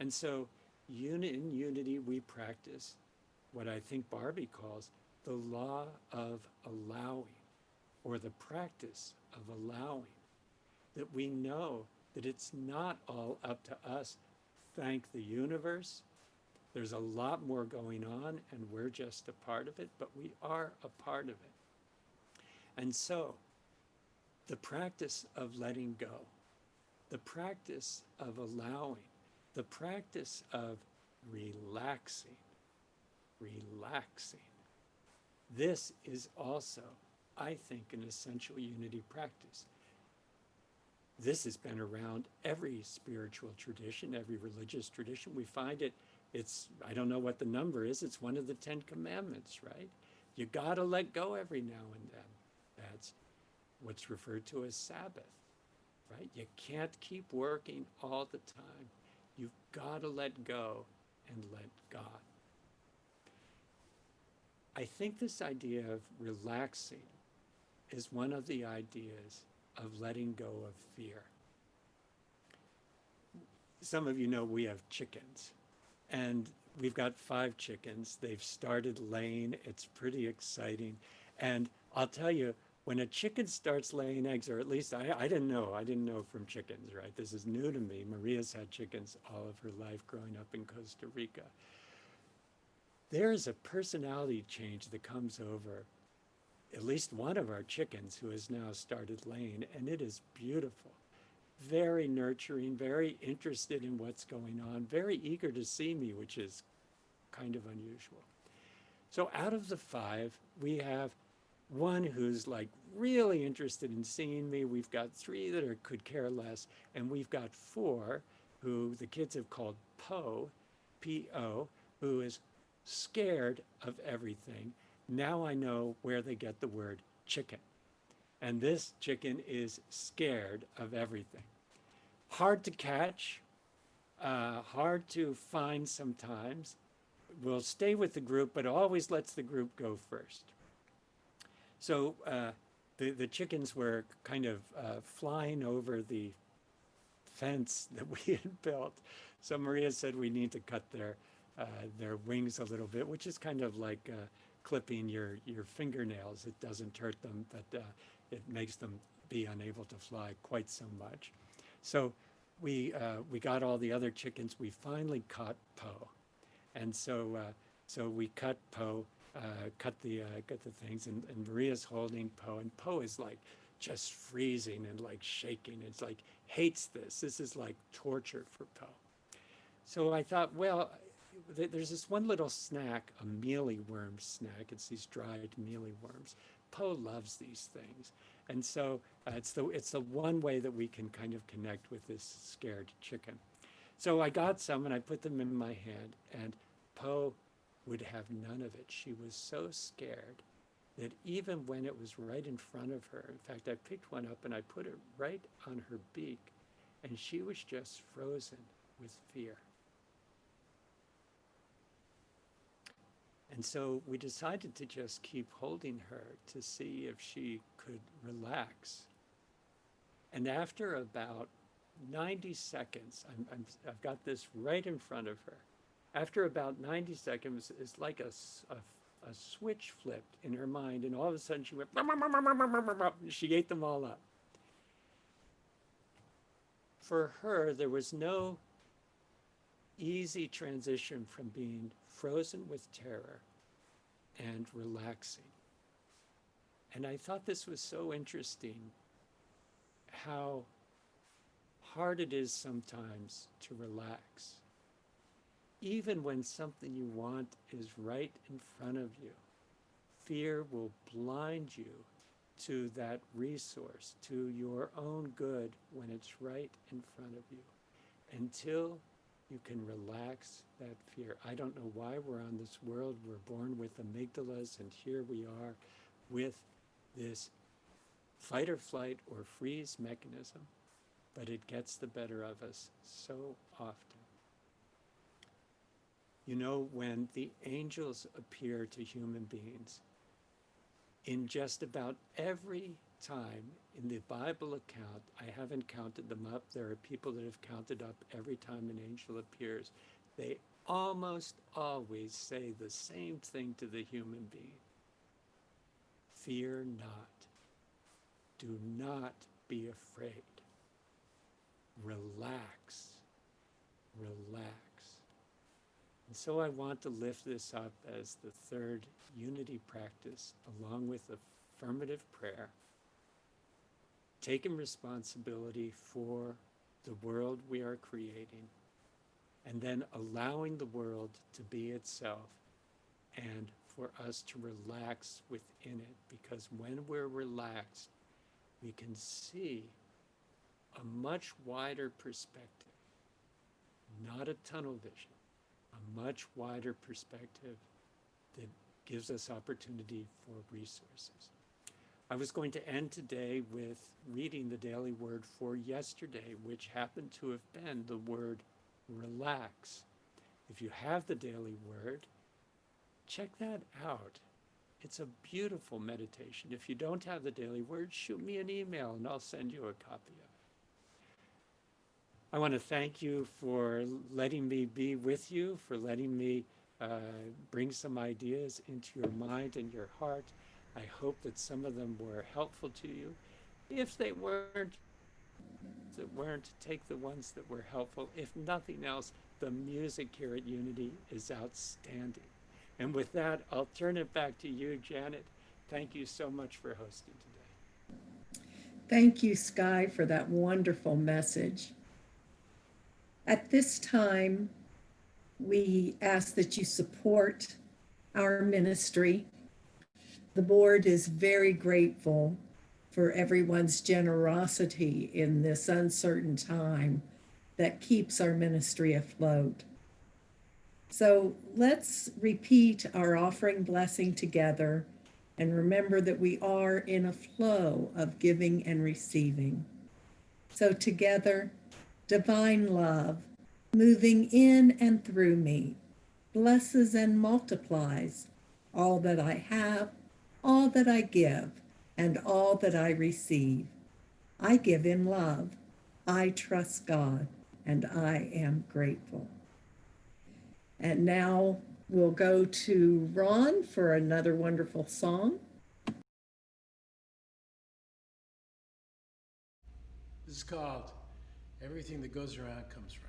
B: And so, in unity, we practice what I think Barbie calls the law of allowing, or the practice of allowing, that we know that it's not all up to us. Thank the universe. There's a lot more going on, and we're just a part of it, but we are a part of it. And so, the practice of letting go, the practice of allowing, the practice of relaxing, this is also, I think, an essential unity practice. This has been around every spiritual tradition, every religious tradition. We find it, I don't know what the number is, it's one of the 10 Commandments, right? You gotta let go every now and then. That's what's referred to as Sabbath, right? You can't keep working all the time. You've gotta let go and let God. I think this idea of relaxing is one of the ideas of letting go of fear. Some of you know we have chickens, and we've got 5 chickens. They've started laying. It's pretty exciting. And I'll tell you, when a chicken starts laying eggs, or at least I didn't know from chickens, right? This is new to me. Maria's had chickens all of her life growing up in Costa Rica. There is a personality change that comes over at least one of our chickens who has now started laying, and it is beautiful. Very nurturing, very interested in what's going on, very eager to see me, which is kind of unusual. So out of the 5, we have one who's like really interested in seeing me. We've got 3 that could care less, and we've got 4 who the kids have called Poe, P-O, who is scared of everything. Now I know where they get the word chicken. And this chicken is scared of everything. Hard to catch, hard to find sometimes. Will stay with the group, but always lets the group go first. So the chickens were kind of flying over the fence that we had built. So Maria said we need to cut their wings a little bit, which is kind of like clipping your fingernails. It doesn't hurt them, but it makes them be unable to fly quite so much. So we got all the other chickens. We finally caught Poe, and so we cut Poe, cut the things, and Maria's holding Poe, and Poe is like just freezing and like shaking. It's like hates this. This is like torture for Poe. So I thought, well, there's this one little snack, a mealyworm snack. It's these dried mealyworms. Poe loves these things, and so it's the one way that we can kind of connect with this scared chicken. So I got some and I put them in my hand, and Poe would have none of it. She was so scared that even when it was right in front of her, in fact, I picked one up and I put it right on her beak, and she was just frozen with fear. And so we decided to just keep holding her to see if she could relax. And after about 90 seconds, I've got this right in front of her. After about 90 seconds, it's like a switch flipped in her mind, and all of a sudden she went, she ate them all up. For her, there was no easy transition from being frozen with terror and relaxing. And I thought this was so interesting, how hard it is sometimes to relax. Even when something you want is right in front of you, fear will blind you to that resource, to your own good when it's right in front of you, until you can relax that fear. I don't know why we're on this world. We're born with amygdalas, and here we are with this fight or flight or freeze mechanism, but it gets the better of us so often. You know, when the angels appear to human beings, in just about every time in the Bible account, I haven't counted them up, there are people that have counted up every time an angel appears, they almost always say the same thing to the human being. Fear not. Do not be afraid. Relax. Relax. And so I want to lift this up as the third unity practice, along with affirmative prayer, taking responsibility for the world we are creating, and then allowing the world to be itself, and for us to relax within it, because when we're relaxed, we can see a much wider perspective, not a tunnel vision, a much wider perspective that gives us opportunity for resources. I was going to end today with reading the daily word for yesterday, which happened to have been the word relax. If you have the daily word, check that out. It's a beautiful meditation. If you don't have the daily word, shoot me an email and I'll send you a copy of it. I want to thank you for letting me be with you, for letting me bring some ideas into your mind and your heart. I hope that some of them were helpful to you. If they weren't, take the ones that were helpful. If nothing else, the music here at Unity is outstanding. And with that, I'll turn it back to you, Janet. Thank you so much for hosting today.
A: Thank you, Sky, for that wonderful message. At this time, we ask that you support our ministry. The board is very grateful for everyone's generosity in this uncertain time that keeps our ministry afloat. So let's repeat our offering blessing together and remember that we are in a flow of giving and receiving. So together, divine love, moving in and through me, blesses and multiplies all that I have, all that I give, and all that I receive. I give in love. I trust God, and I am grateful. And now we'll go to Ron for another wonderful song.
C: This is called Everything That Goes Around Comes Around.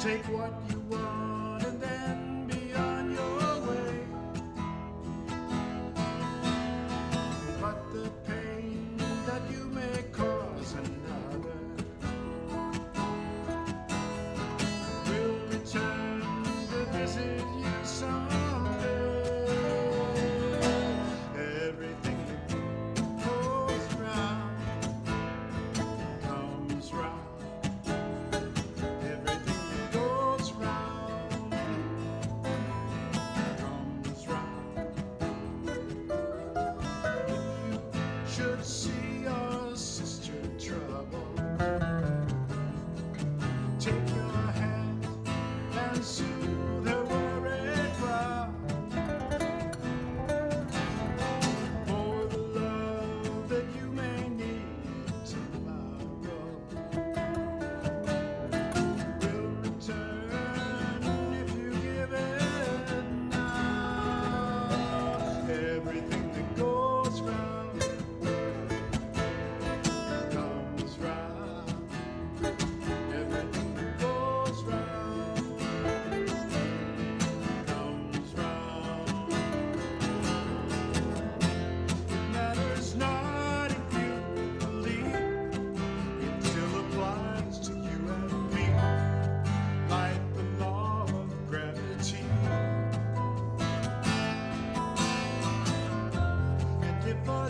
C: Take what you want and then be on your way. But the pain that you may cause another will return to visit you someday. Everything that goes round comes round.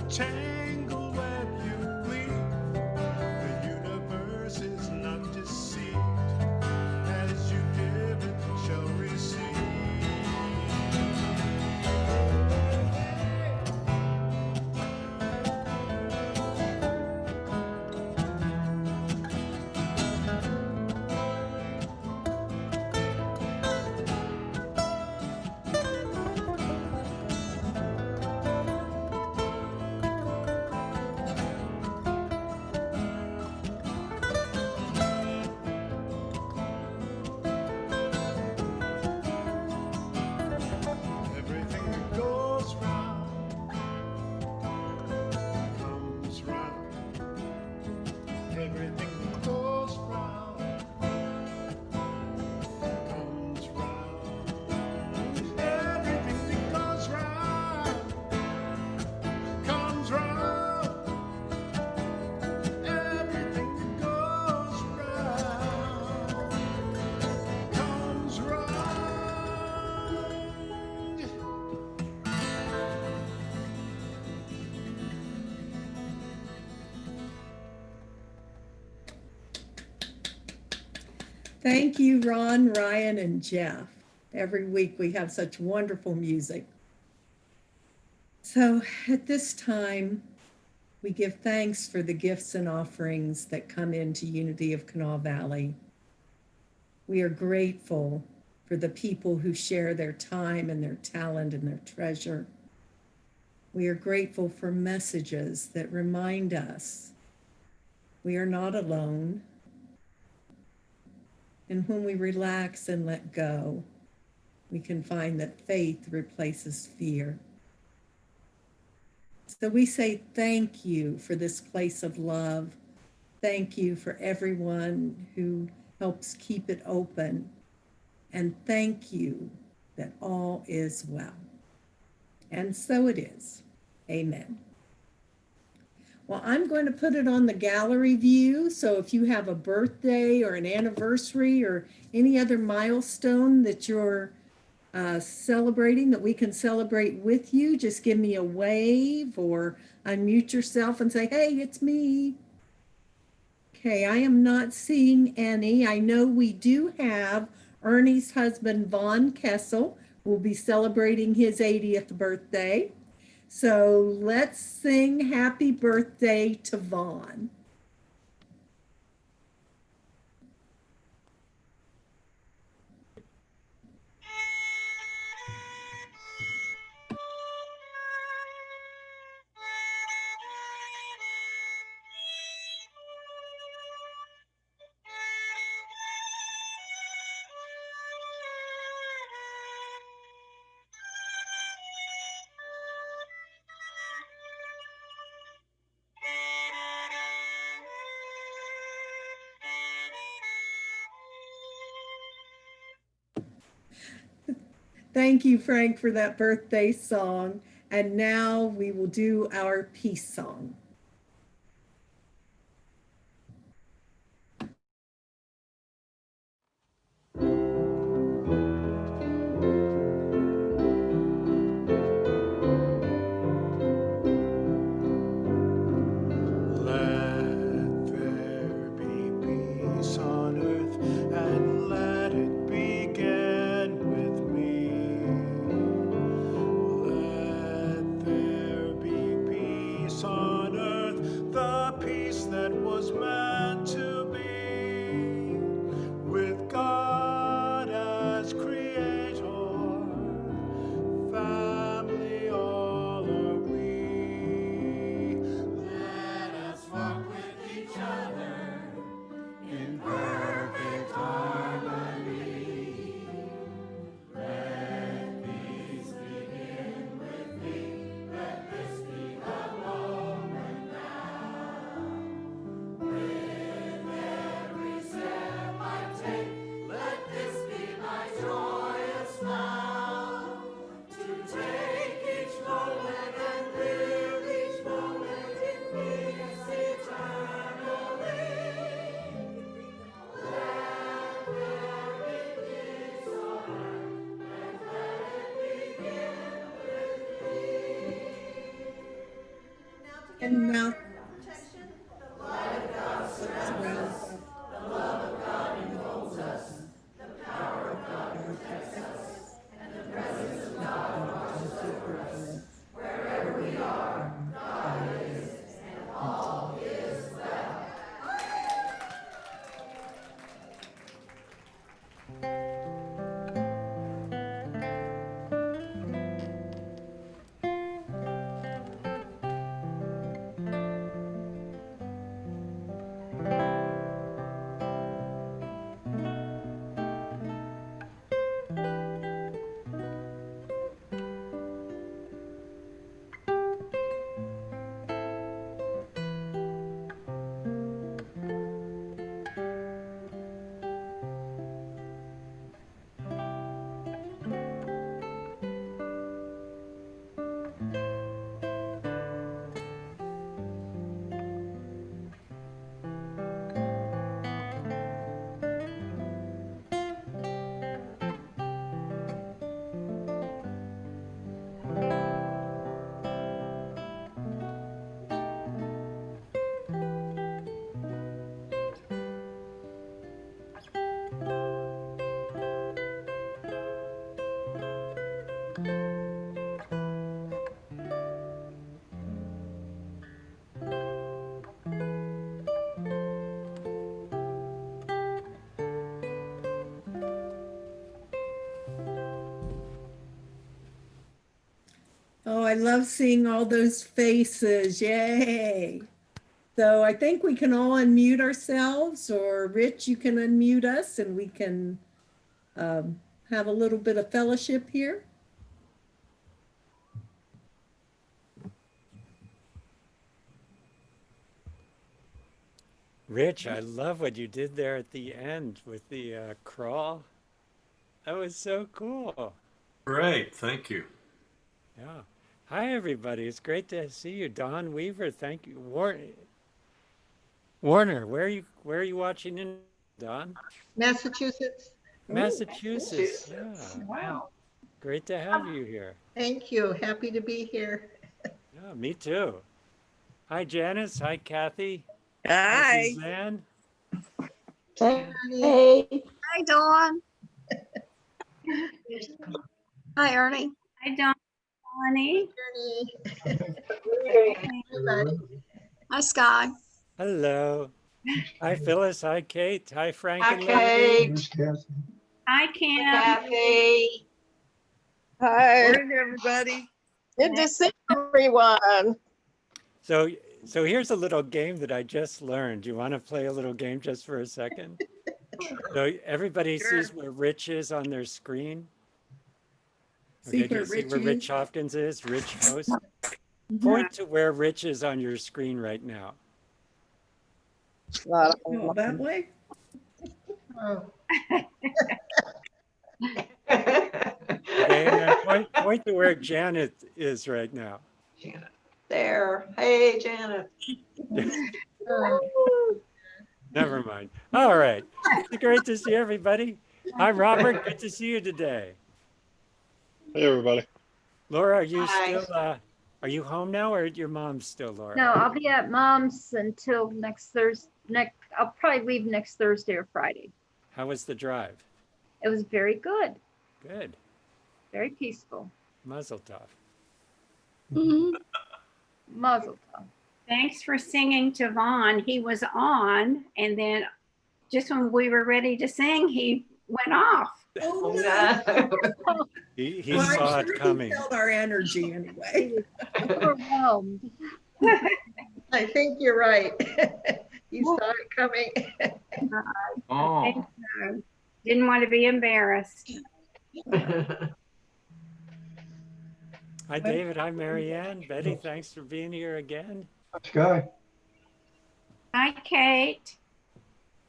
C: Tangle web you weave, the universe is not deceived. As you give it, shall receive.
A: Thank you, Ron, Ryan, and Jeff. Every week we have such wonderful music. So at this time, we give thanks for the gifts and offerings that come into Unity of Kanawha Valley. We are grateful for the people who share their time and their talent and their treasure. We are grateful for messages that remind us we are not alone. And when we relax and let go, we can find that faith replaces fear. So we say thank you for this place of love. Thank you for everyone who helps keep it open. And thank you that all is well. And so it is. Amen. Well, I'm going to put it on the gallery view. So if you have a birthday or an anniversary or any other milestone that you're celebrating that we can celebrate with you, just give me a wave or unmute yourself and say, hey, it's me. Okay, I am not seeing any. I know we do have Ernie's husband, Vaughn Kessel, will be celebrating his 80th birthday. So let's sing happy birthday to Vaughn. Thank you, Frank, for that birthday song. And now we will do our peace song.
C: Let there be peace on earth, and let it begin with me. Let there be peace on earth, the peace that was meant to be, with God as creator, family all are we. Let us walk with each other in perfect harmony. Let peace begin with me. Let this be the moment now. With every step I take, let this be my joyous vow. To take each moment and live each moment in peace eternally. Let there be peace on earth, and let it begin with me.
A: And now,
E: Protection. The
C: Light of God surrounds us, the love of God enfolds us, the power of God protects us, and the presence of God watches over us. Wherever we are, God is, and all is well.
A: Oh, I love seeing all those faces. Yay. So I think we can all unmute ourselves, or Rich, you can unmute us and we can have a little bit of fellowship here.
B: Rich, I love what you did there at the end with the crawl. That was so cool.
C: Great, thank you.
B: Yeah. Hi, everybody. It's great to see you. Don Weaver, thank you. Warner, where are you watching in, Don?
F: Massachusetts.
B: Massachusetts. Yeah.
F: Wow.
B: Great to have you here.
F: Thank you. Happy to be here.
B: Yeah, me too. Hi, Janice. Hi, Kathy.
G: Hi.
B: Suzanne.
F: Hey.
E: Hi, Dawn. Hi, Ernie.
D: Hi, Dawn, Bonnie.
F: Everybody.
E: Hi, Sky.
B: Hello. Hi, Phyllis. Hi, Kate. Hi, Frank
F: Hi,
B: and Lily.
F: Kate.
D: Hi, Kim.
F: Kathy.
G: Hi, everybody.
E: Good to see everyone.
B: So here's a little game that I just learned. You want to play a little game just for a second? So everybody
G: Sure.
B: sees where Rich is on their screen.
A: See
B: Okay, do you
A: where
B: see
A: Rich
B: where
A: is?
B: Rich Hopkins is? Rich host. Point to where Rich is on your screen right now.
A: Oh, that way?
F: Oh.
B: Okay, and then point to where Janet is right now.
F: Janet. There. Hey, Janet.
B: Never mind. All right. It's great to see everybody. Hi, Robert. Good to see you today.
H: Hey, everybody.
B: Laura, are you
F: Hi.
B: still, are you home now or at your mom's still, Laura?
I: No, I'll be at mom's until next Thursday. I'll probably leave next Thursday or Friday.
B: How was the drive?
I: It was very good,
B: Good.
I: very peaceful.
B: Mazel tov.
I: Muzzle tough.
D: Thanks for singing to Vaughn. He was on, and then just when we were ready to sing, he went off.
A: Oh,
F: No.
B: He
A: Well, I'm
B: saw
A: sure
B: it
A: he
B: coming.
A: felt our energy anyway.
I: Overwhelmed.
F: I think you're right. You saw it coming.
D: Oh. Didn't want to be embarrassed.
B: Hi, David. Hi, Marianne. Betty, thanks for being here again.
H: Sky.
D: Hi, Kate.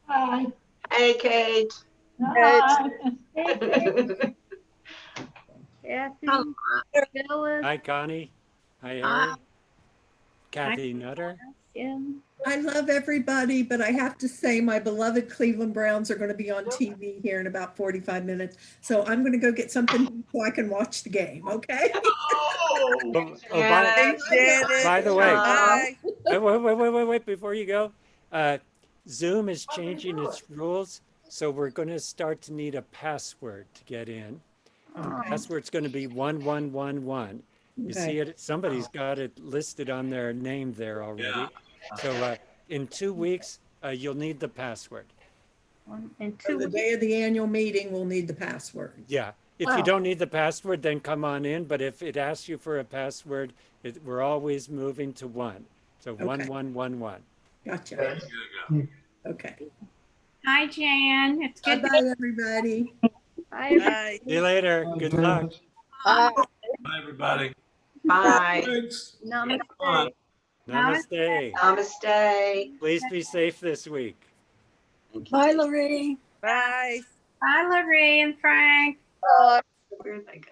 F: Hi. Hey, Kate.
I: Kathy,
E: Um,
I: Phyllis,
B: Hi, Connie. Hi,
E: Hi.
B: Harry. Kathy Nutter.
I: Kim.
A: I love everybody, but I have to say my beloved Cleveland Browns are going to be on TV here in about 45 minutes. So I'm going to go get something so I can watch the game, okay?
B: Oh,
G: Thanks, Janet.
B: by the way,
G: Bye.
B: wait, before you go, Zoom is changing its rules, so we're going to start to need a password to get in. Password's going to be 1111. You
A: Okay.
B: see it, somebody's got it listed on their name there already. So in 2 weeks, you'll need the password.
I: And
A: For the day of the annual meeting, we'll need the password.
B: Yeah, if you don't need the password, then come on in, but if it asks you for a password, we're always moving to 1. So 1111.
A: Gotcha. Okay.
D: Hi, Jan. It's good to
A: Bye-bye, everybody.
I: Bye.
G: Bye.
B: See you later. Good luck.
G: Bye.
C: Bye, everybody.
F: Bye.
I: Namaste.
B: Namaste.
F: Namaste.
B: Please be safe this week.
E: Bye, Lorraine.
G: Bye.
D: Bye, Lorraine and Frank.
F: Where'd they go?